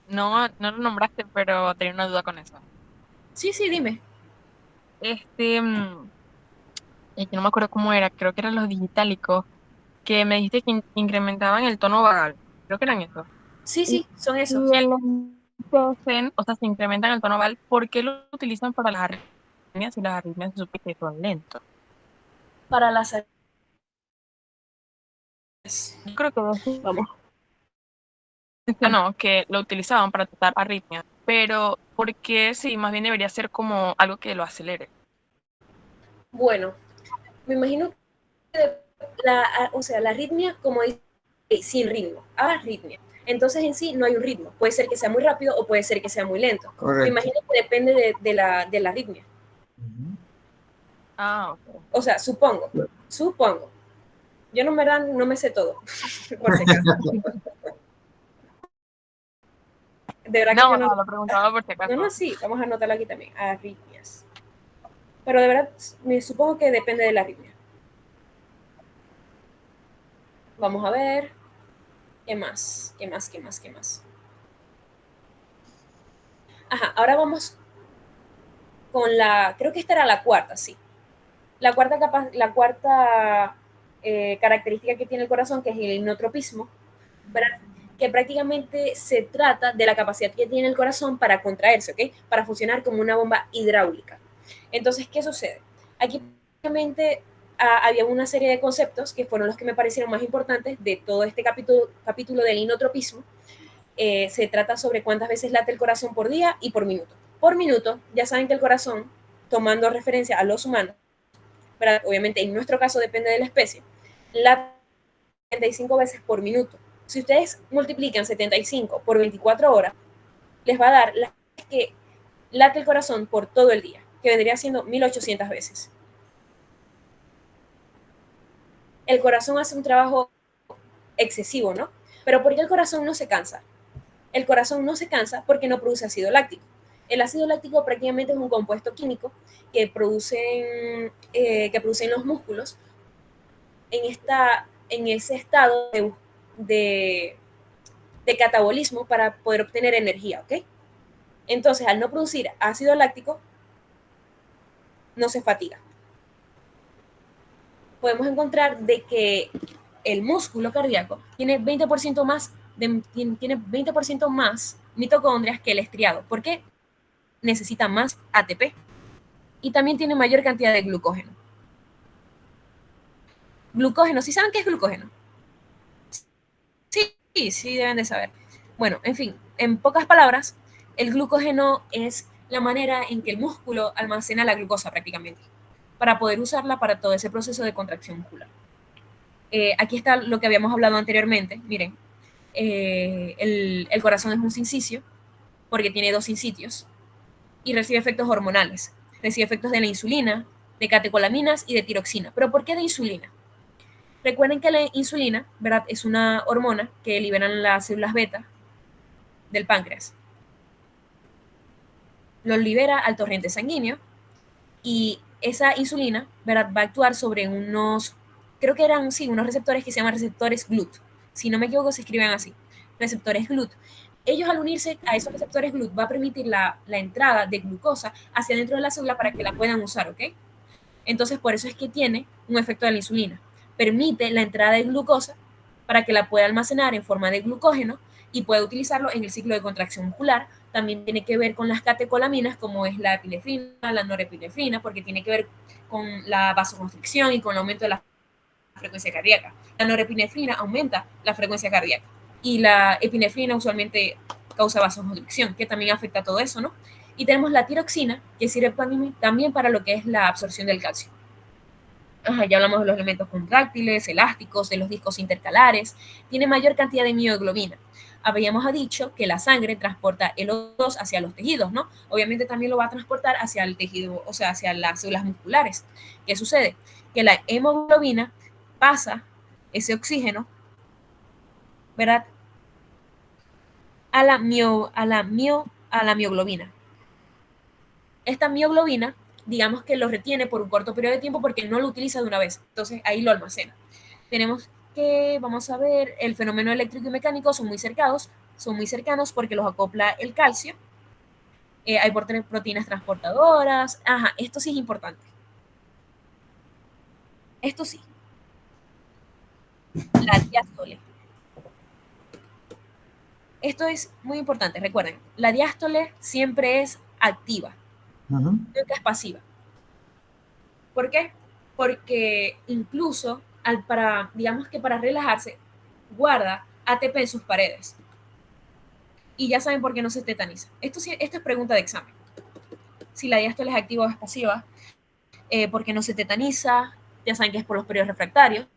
no lo nombraste, pero tenía una duda con eso. Sí, dime. Es que no me acuerdo cómo era, creo que eran los digitálicos, que me dijiste que incrementaban el tono vagal. Creo que eran esos. Sí, son esos. Y el enlentecen, o sea, se incrementan el tono vagal, ¿por qué lo utilizan para las arritmias y las arritmias se supone que son lentos? Para las... Yo creo que Vamos. no, que lo utilizaban para tratar arritmias, pero ¿por qué sí? Más bien debería ser como algo que lo acelere. Bueno, me imagino que la arritmia, como dice, sin ritmo, arritmia. Entonces en sí no hay un ritmo. Puede ser que sea muy rápido o puede ser que sea muy lento. Correcto. Me imagino que depende de la arritmia. Ok. O sea, supongo. Yo no me sé todo. Por si acaso. De verdad No, que yo lo preguntaba por si acaso. No, sí, vamos a anotarlo aquí también, arritmias. Pero de verdad, me supongo que depende de la arritmia. Vamos a ver. ¿Qué más? Ajá, ahora vamos con creo que esta era la cuarta, sí. La cuarta característica que tiene el corazón, que es el hipnotropismo, ¿verdad? Que prácticamente se trata de la capacidad que tiene el corazón para contraerse, ¿ok? Para funcionar como una bomba hidráulica. Entonces, ¿qué sucede? Aquí prácticamente había una serie de conceptos que fueron los que me parecieron más importantes de todo este capítulo del inotropismo. Se trata sobre cuántas veces late el corazón por día y por minuto. Por minuto, ya saben que el corazón, tomando referencia a los humanos, ¿verdad? Obviamente en nuestro caso depende de la especie, late 75 veces por minuto. Si ustedes multiplican 75 por 24 horas, les va a dar las que late el corazón por todo el día, que vendría siendo 1800 veces. El corazón hace un trabajo excesivo, ¿no? Pero ¿por qué el corazón no se cansa? El corazón no se cansa porque no produce ácido láctico. El ácido láctico prácticamente es un compuesto químico que producen los músculos en ese estado de catabolismo para poder obtener energía, ¿ok? Entonces, al no producir ácido láctico, no se fatiga. Podemos encontrar de que el músculo cardíaco tiene 20% más mitocondrias que el estriado. ¿Por qué? Necesita más ATP. Y también tiene mayor cantidad de glucógeno. Glucógeno, ¿sí saben qué es glucógeno? Sí, deben de saber. Bueno, en fin, en pocas palabras, el glucógeno es la manera en que el músculo almacena la glucosa prácticamente, para poder usarla para todo ese proceso de contracción muscular. Aquí está lo que habíamos hablado anteriormente. Miren, el corazón es un sincicio, porque tiene 2 sincitios, y recibe efectos hormonales. Recibe efectos de la insulina, de catecolaminas y de tiroxina. ¿Pero por qué de insulina? Recuerden que la insulina, ¿verdad?, es una hormona que liberan las células beta del páncreas. Lo libera al torrente sanguíneo y esa insulina, ¿verdad?, va a actuar sobre unos, creo que eran, sí, unos receptores que se llaman receptores GLUT. Si no me equivoco, se escriben así, receptores GLUT. Ellos, al unirse a esos receptores GLUT, va a permitir la entrada de glucosa hacia dentro de la célula para que la puedan usar, ¿ok? Entonces, por eso es que tiene un efecto de la insulina. Permite la entrada de glucosa para que la pueda almacenar en forma de glucógeno y pueda utilizarlo en el ciclo de contracción muscular. También tiene que ver con las catecolaminas, como es la epinefrina, la norepinefrina, porque tiene que ver con la vasoconstricción y con el aumento de la frecuencia cardíaca. La norepinefrina aumenta la frecuencia cardíaca y la epinefrina usualmente causa vasoconstricción, que también afecta a todo eso, ¿no? Y tenemos la tiroxina, que sirve también para lo que es la absorción del calcio. Ya hablamos de los elementos contráctiles, elásticos, de los discos intercalares. Tiene mayor cantidad de mioglobina. Habíamos dicho que la sangre transporta el O2 hacia los tejidos, ¿no? Obviamente también lo va a transportar hacia el tejido, o sea, hacia las células musculares. ¿Qué sucede? Que la hemoglobina pasa ese oxígeno, ¿verdad?, a la mioglobina. Esta mioglobina, digamos que lo retiene por un corto periodo de tiempo porque no lo utiliza de una vez. Entonces ahí lo almacena. Tenemos que, vamos a ver, el fenómeno eléctrico y mecánico son muy cercanos porque los acopla el calcio. Hay proteínas transportadoras. Esto sí es importante. Esto sí. La diástole. Esto es muy importante, recuerden, la diástole siempre es activa, nunca es pasiva. ¿Por qué? Porque incluso digamos que para relajarse, guarda ATP en sus paredes. Y ya saben por qué no se tetaniza. Esto es pregunta de examen. Si la diástole es activa o es pasiva, por qué no se tetaniza, ya saben que es por los periodos refractarios.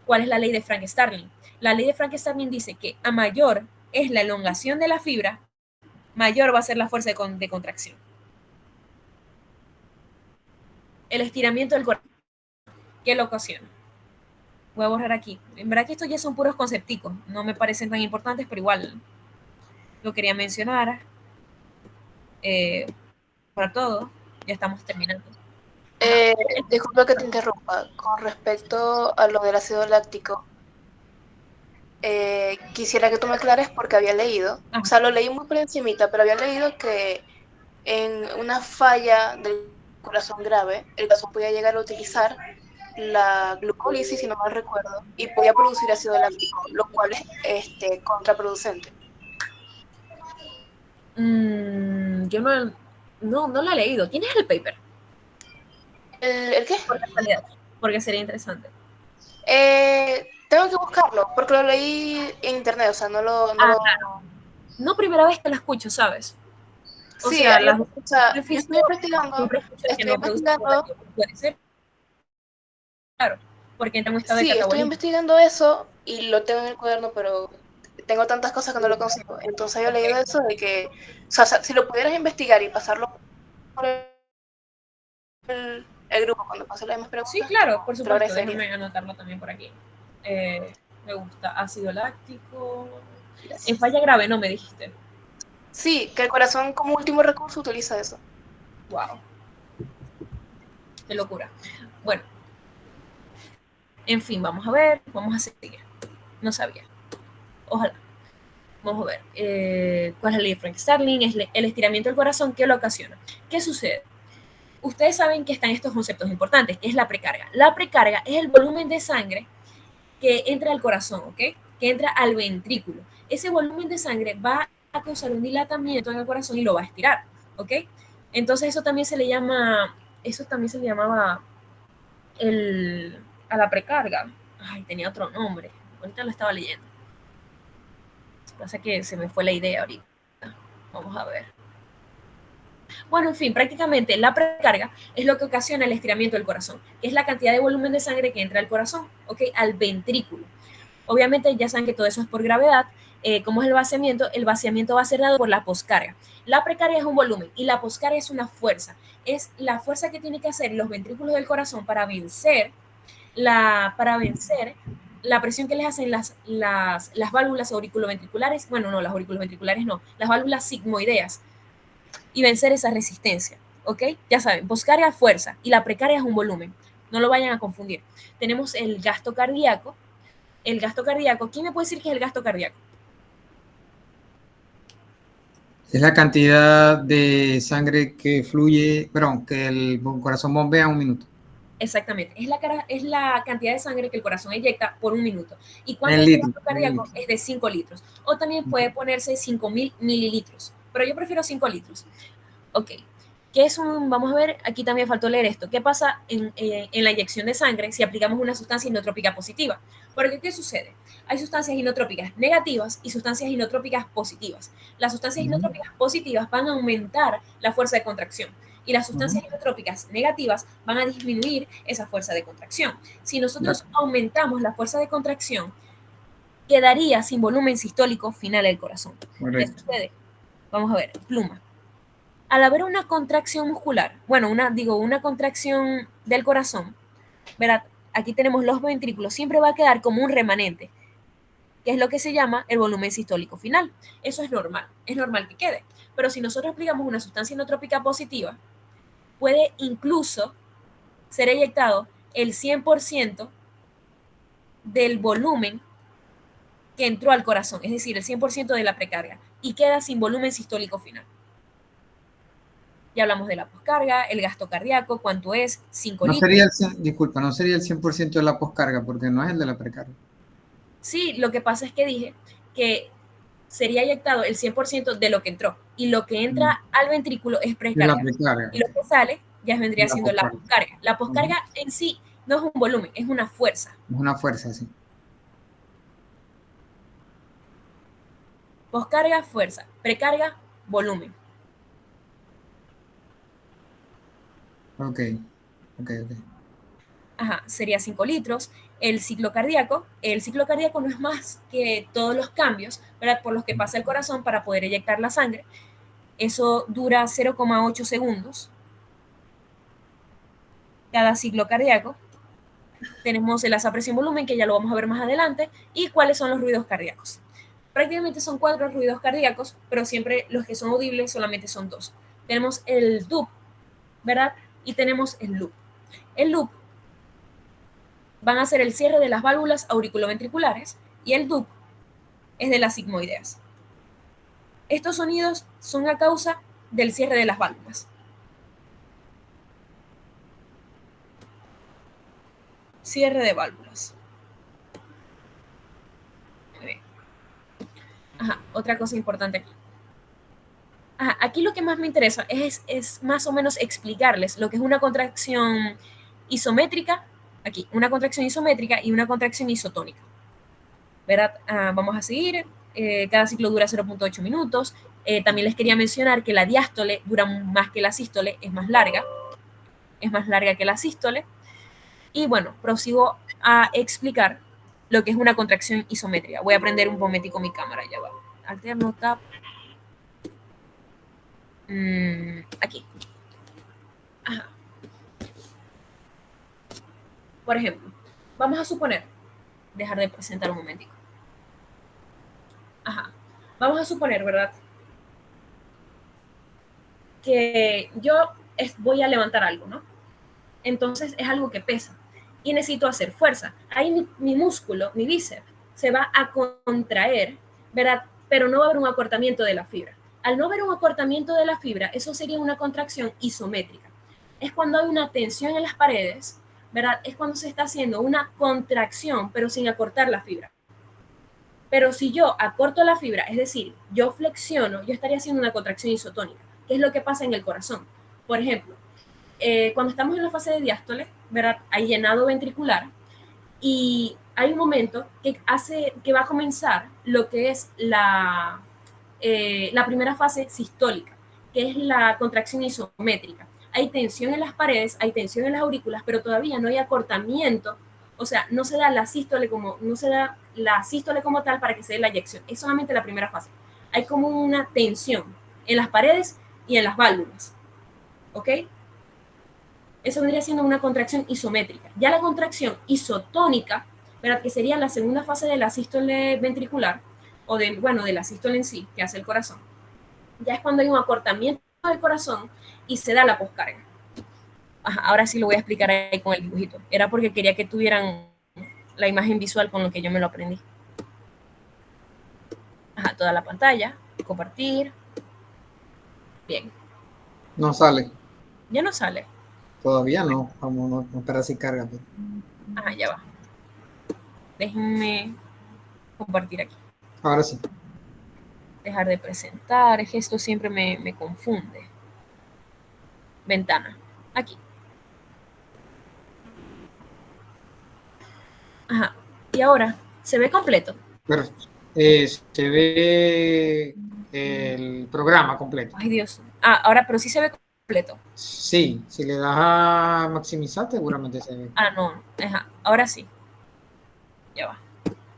¿Cuál es la ley de Frank-Starling? La ley de Frank-Starling dice que a mayor es la elongación de la fibra, mayor va a ser la fuerza de contracción. El estiramiento del corazón, ¿qué lo ocasiona? Voy a borrar aquí. En verdad que estos ya son puros concepticos, no me parecen tan importantes, pero igual lo quería mencionar. Para todo, ya estamos terminando. Disculpa que te interrumpa. Con respecto a lo del ácido láctico, quisiera que tú me aclares porque había leído, o sea, lo leí muy por encimita, pero había leído que en una falla del corazón grave, el corazón podía llegar a utilizar la glucólisis, si no mal recuerdo, y podía producir ácido láctico, lo cual es contraproducente. Yo no lo he leído. ¿Tienes el paper? ¿El qué? Por casualidad, porque sería interesante. Tengo que buscarlo, porque lo leí en internet, o sea, Claro. No, primera vez que lo escucho, ¿sabes? O Sí, sea, o sea, yo estoy investigando, siempre escucho que no produce relativo, puede ser, claro, entra en un estado de sí, estoy catabolismo. investigando eso y lo tengo en el cuaderno, pero tengo tantas cosas que no lo consigo. Entonces había leído eso de que, o sea, si lo pudieras investigar y pasarlo por el grupo cuando pase las demás preguntas, Sí, claro, por te lo supuesto, agradecería. déjame anotarlo también por aquí. Me gusta ácido láctico. Gracias. En falla grave, no me dijiste. Sí, que el corazón como último recurso utiliza eso. Wow. Qué locura. Bueno, en fin, vamos a ver, vamos a seguir. No sabía. Ojalá. Vamos a ver. ¿Cuál es la ley de Frank Starling? Es el estiramiento del corazón que lo ocasiona. ¿Qué sucede? Ustedes saben que están estos conceptos importantes, que es la precarga. La precarga es el volumen de sangre que entra al corazón, ¿ok? Que entra al ventrículo. Ese volumen de sangre va a causar un dilatamiento en el corazón y lo va a estirar, ¿ok? Entonces eso también se le llamaba a la precarga. Ay, tenía otro nombre. Ahorita lo estaba leyendo. Pasa que se me fue la idea ahorita. Vamos a ver. Bueno, en fin, prácticamente la precarga es lo que ocasiona el estiramiento del corazón, que es la cantidad de volumen de sangre que entra al corazón, ¿ok? Al ventrículo. Obviamente ya saben que todo eso es por gravedad. ¿Cómo es el vaciamiento? El vaciamiento va a ser dado por la poscarga. La precarga es un volumen y la poscarga es una fuerza. Es la fuerza que tienen que hacer los ventrículos del corazón para vencer la presión que les hacen las válvulas auriculoventriculares. Bueno, no, las auriculoventriculares no, las válvulas sigmoideas, y vencer esa resistencia, ¿ok? Ya saben, poscarga fuerza y la precarga es un volumen. No lo vayan a confundir. Tenemos el gasto cardíaco. El gasto cardíaco, ¿quién me puede decir qué es el gasto cardíaco? Es la cantidad de sangre que fluye, perdón, que el corazón bombea en un minuto. Exactamente, es la cantidad de sangre que el corazón eyecta por un minuto. ¿Y cuánto En es el litros. gasto cardíaco? Es de 5 litros. O también puede ponerse 5.000 mililitros, pero yo prefiero 5 litros. Ok, ¿qué es vamos a ver, aquí también faltó leer esto. ¿Qué pasa en la inyección de sangre si aplicamos una sustancia inotrópica positiva? Porque, ¿qué sucede? Hay sustancias inotrópicas negativas y sustancias inotrópicas positivas. Las sustancias inotrópicas positivas van a aumentar la fuerza de contracción y las sustancias inotrópicas negativas van a disminuir esa fuerza de contracción. Si nosotros aumentamos la fuerza de contracción, quedaría sin volumen sistólico final el corazón. ¿Qué sucede? Vamos a ver, pluma. Al haber una contracción muscular, bueno, una contracción del corazón, ¿verdad? Aquí tenemos los ventrículos, siempre va a quedar como un remanente, que es lo que se llama el volumen sistólico final. Eso es normal que quede. Pero si nosotros aplicamos una sustancia inotrópica positiva, puede incluso ser eyectado el 100% del volumen que entró al corazón, es decir, el 100% de la precarga, y queda sin volumen sistólico final. Ya hablamos de la poscarga, el gasto cardíaco, cuánto es, 5 No litros. sería no sería el 100% de la poscarga, porque no es el de la precarga. Sí, lo que pasa es que dije que sería eyectado el 100% de lo que entró, y lo que entra al ventrículo es De la precarga, precarga. y lo que sale ya vendría La siendo la poscarga. poscarga. La poscarga en sí no es un volumen, es una fuerza. Es una fuerza, sí. Poscarga, fuerza. Precarga, volumen. Ok. Ajá, sería 5 litros. El ciclo cardíaco no es más que todos los cambios, ¿verdad?, por los que pasa el corazón para poder eyectar la sangre. Eso dura 0,8 segundos cada ciclo cardíaco. Tenemos el asa presión volumen, que ya lo vamos a ver más adelante, y cuáles son los ruidos cardíacos. Prácticamente son 4 ruidos cardíacos, pero siempre los que son audibles solamente son 2. Tenemos el DUP, ¿verdad? Y tenemos el loop. El loop van a ser el cierre de las válvulas auriculoventriculares y el DUP es de las sigmoideas. Estos sonidos son a causa del cierre de las válvulas. cierre de válvulas. Muy bien. Ajá, otra cosa importante aquí. Ajá, aquí lo que más me interesa es más o menos explicarles lo que es una contracción isométrica, aquí, una contracción isométrica y una contracción isotónica. ¿Verdad? Vamos a seguir. Cada ciclo dura 0.8 minutos. También les quería mencionar que la diástole dura más que la sístole, es más larga que la sístole. Y bueno, prosigo a explicar lo que es una contracción isométrica. Voy a prender un momentico mi cámara, ya va. Alterno, tab. Aquí. Ajá. Por ejemplo, vamos a suponer, dejar de presentar un momentico. Ajá. Vamos a suponer, ¿verdad? Que yo voy a levantar algo, ¿no? Entonces es algo que pesa y necesito hacer fuerza. Ahí mi músculo, mi bíceps, se va a contraer, ¿verdad? Pero no va a haber un acortamiento de la fibra. Al no haber un acortamiento de la fibra, eso sería una contracción isométrica. Es cuando hay una tensión en las paredes, ¿verdad? Es cuando se está haciendo una contracción, pero sin acortar la fibra. Pero si yo acorto la fibra, es decir, yo flexiono, yo estaría haciendo una contracción isotónica, que es lo que pasa en el corazón. Por ejemplo, cuando estamos en la fase de diástole, ¿verdad? Hay llenado ventricular y hay un momento que va a comenzar lo que es la primera fase sistólica, que es la contracción isométrica. Hay tensión en las paredes, hay tensión en las aurículas, pero todavía no hay acortamiento, o sea, no se da la sístole como tal para que se dé la eyección, es solamente la primera fase. Hay como una tensión en las paredes y en las válvulas, ¿ok? Eso vendría siendo una contracción isométrica. Ya la contracción isotónica, ¿verdad? Que sería la segunda fase de la sístole ventricular, o de la sístole en sí, que hace el corazón. Ya es cuando hay un acortamiento del corazón y se da la poscarga. Ajá, ahora sí lo voy a explicar ahí con el dibujito. Era porque quería que tuvieran la imagen visual con lo que yo me lo aprendí. Ajá, toda la pantalla, compartir. Bien. No sale. Ya no sale. Todavía no. Vamos a esperar si carga. Pues. Ajá, ya va. Déjenme compartir aquí. Ahora sí. Dejar de presentar, es que esto siempre me confunde. Ventana, aquí. Ajá, y ahora, ¿se ve completo? Pero se ve el programa completo. Ay, Dios. Ahora, pero sí se ve completo. Sí, si le das a maximizar, seguramente se ve. No, ajá, ahora sí. Ya va.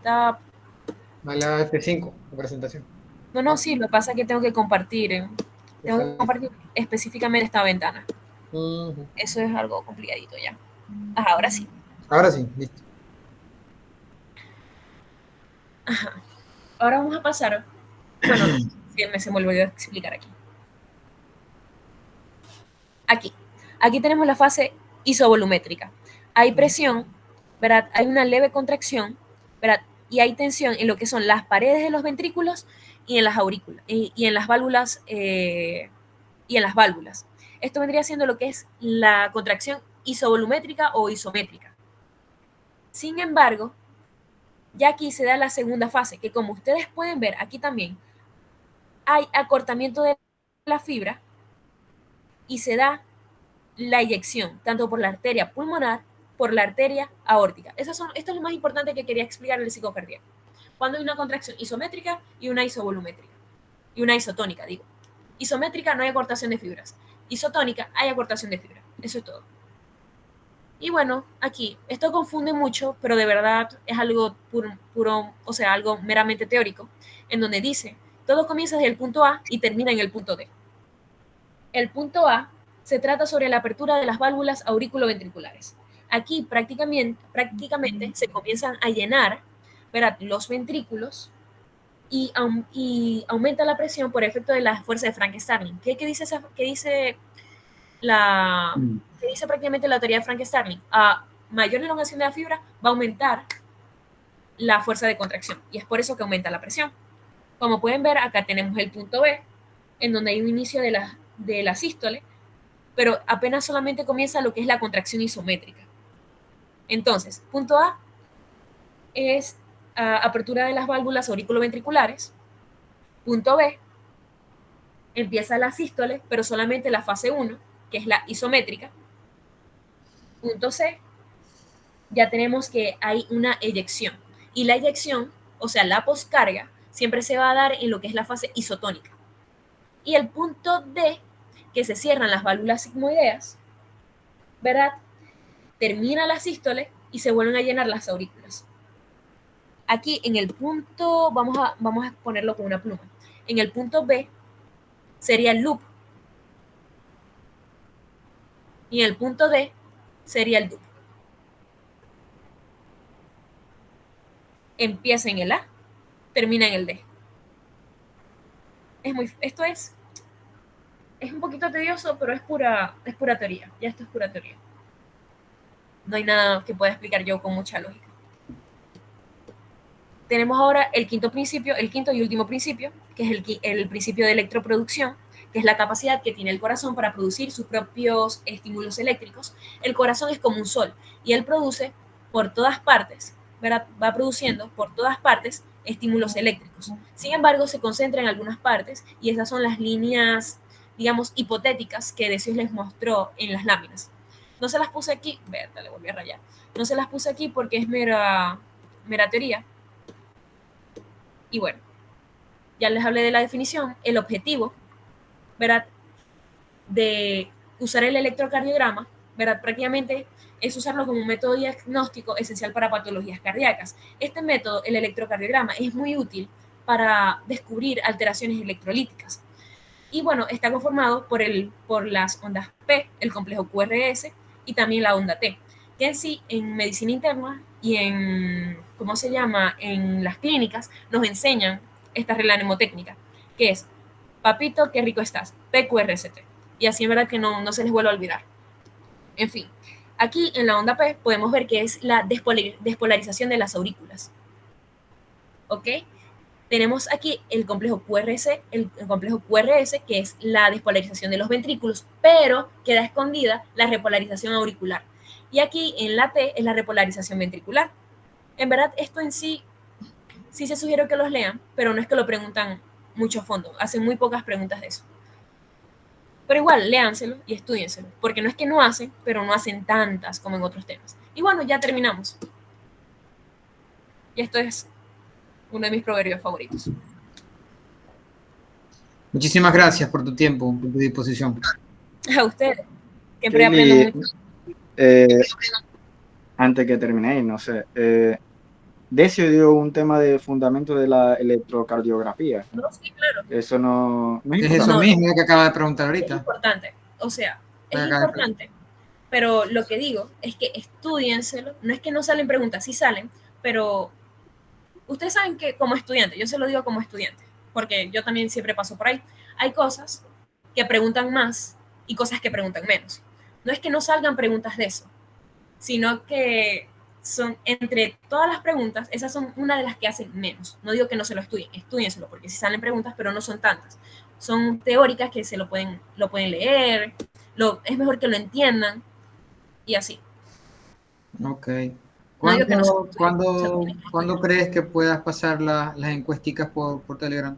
Tap. Vale a F5, la presentación. No, sí, lo que pasa es que tengo que compartir. Tengo que compartir específicamente esta ventana. Eso es algo complicadito ya. Ajá, ahora sí. Ahora sí, listo. Ajá. Ahora vamos a pasar. Bueno, se me olvidó explicar aquí. Aquí tenemos la fase isovolumétrica. Hay presión, ¿verdad? Hay una leve contracción, ¿verdad? Y hay tensión en lo que son las paredes de los ventrículos y en las aurículas y en las válvulas Esto vendría siendo lo que es la contracción isovolumétrica o isométrica. Sin embargo, ya aquí se da la segunda fase, que como ustedes pueden ver aquí también hay acortamiento de la fibra y se da la eyección, tanto por la arteria pulmonar, por la arteria aórtica. Esto es lo más importante que quería explicar del psicocardíaco. Cuando hay una contracción isométrica y una isovolumétrica, y una isotónica, digo. Isométrica no hay acortación de fibras. Isotónica hay acortación de fibra. Eso es todo. Y bueno, aquí, esto confunde mucho, pero de verdad es algo puro, o sea, algo meramente teórico, en donde dice, todo comienza desde el punto A y termina en el punto D. El punto A se trata sobre la apertura de las válvulas aurículo-ventriculares. Aquí prácticamente se comienzan a llenar, ¿verdad?, los ventrículos y aumenta la presión por efecto de la fuerza de Frank-Starling. ¿Qué dice prácticamente la teoría de Frank-Starling? A mayor elongación de la fibra va a aumentar la fuerza de contracción y es por eso que aumenta la presión. Como pueden ver, acá tenemos el punto B, en donde hay un inicio de la sístole, pero apenas solamente comienza lo que es la contracción isométrica. Entonces, punto A es apertura de las válvulas auriculoventriculares. Punto B, empieza la sístole, pero solamente la fase 1, que es la isométrica. Punto C, ya tenemos que hay una eyección. Y la eyección, o sea, la poscarga, siempre se va a dar en lo que es la fase isotónica. Y el punto D, que se cierran las válvulas sigmoideas, ¿verdad? Termina la sístole y se vuelven a llenar las aurículas. Aquí en el punto, vamos a ponerlo con una pluma. En el punto B sería el loop. Y en el punto D sería el loop. Empieza en el A, termina en el D. Esto es un poquito tedioso, pero es pura teoría. Ya esto es pura teoría. No hay nada que pueda explicar yo con mucha lógica. Tenemos ahora el quinto y último principio, que es el principio de electroproducción, que es la capacidad que tiene el corazón para producir sus propios estímulos eléctricos. El corazón es como un sol y él produce por todas partes, ¿verdad? Va produciendo por todas partes estímulos eléctricos. Sin embargo, se concentra en algunas partes y esas son las líneas, digamos, hipotéticas que Decius les mostró en las láminas. No se las puse aquí, le volví a rayar. No se las puse aquí porque es mera teoría. Y bueno, ya les hablé de la definición. El objetivo, ¿verdad?, de usar el electrocardiograma, ¿verdad?, prácticamente es usarlo como un método diagnóstico esencial para patologías cardíacas. Este método, el electrocardiograma, es muy útil para descubrir alteraciones electrolíticas. Y bueno, está conformado por las ondas P, el complejo QRS y también la onda T, que en sí, en medicina interna y en las clínicas, nos enseñan esta regla mnemotécnica, que es, papito, qué rico estás, PQRST. Y así en verdad que no se les vuelva a olvidar. En fin, aquí en la onda P podemos ver que es la despolarización de las aurículas. ¿Ok? Tenemos aquí el complejo QRS, que es la despolarización de los ventrículos, pero queda escondida la repolarización auricular. Y aquí en la T es la repolarización ventricular. En verdad, esto en sí se sugiere que los lean, pero no es que lo preguntan mucho a fondo. Hacen muy pocas preguntas de eso. Pero igual, léanselo y estudienselo, porque no es que no hacen, pero no hacen tantas como en otros temas. Y bueno, ya terminamos. Y esto es uno de mis proverbios favoritos. Muchísimas gracias por tu tiempo, por tu disposición. A ustedes. Siempre aprendo mucho. Antes que terminéis, no sé. Decio dio un tema de fundamento de la electrocardiografía. No, sí, claro. Eso no es eso mismo que acaba de preguntar ahorita. Es importante. O sea, es importante. Pero lo que digo es que estudienselo. No es que no salen preguntas, sí salen, pero ustedes saben que como estudiante, yo se lo digo como estudiante, porque yo también siempre paso por ahí, hay cosas que preguntan más y cosas que preguntan menos. No es que no salgan preguntas de eso, sino que son entre todas las preguntas, esas son una de las que hacen menos. No digo que no se lo estudien, estudienselo, porque si salen preguntas, pero no son tantas. Son teóricas que se lo pueden leer, es mejor que lo entiendan y así. Ok. No ¿Cuándo crees que puedas pasar las encuesticas por Telegram?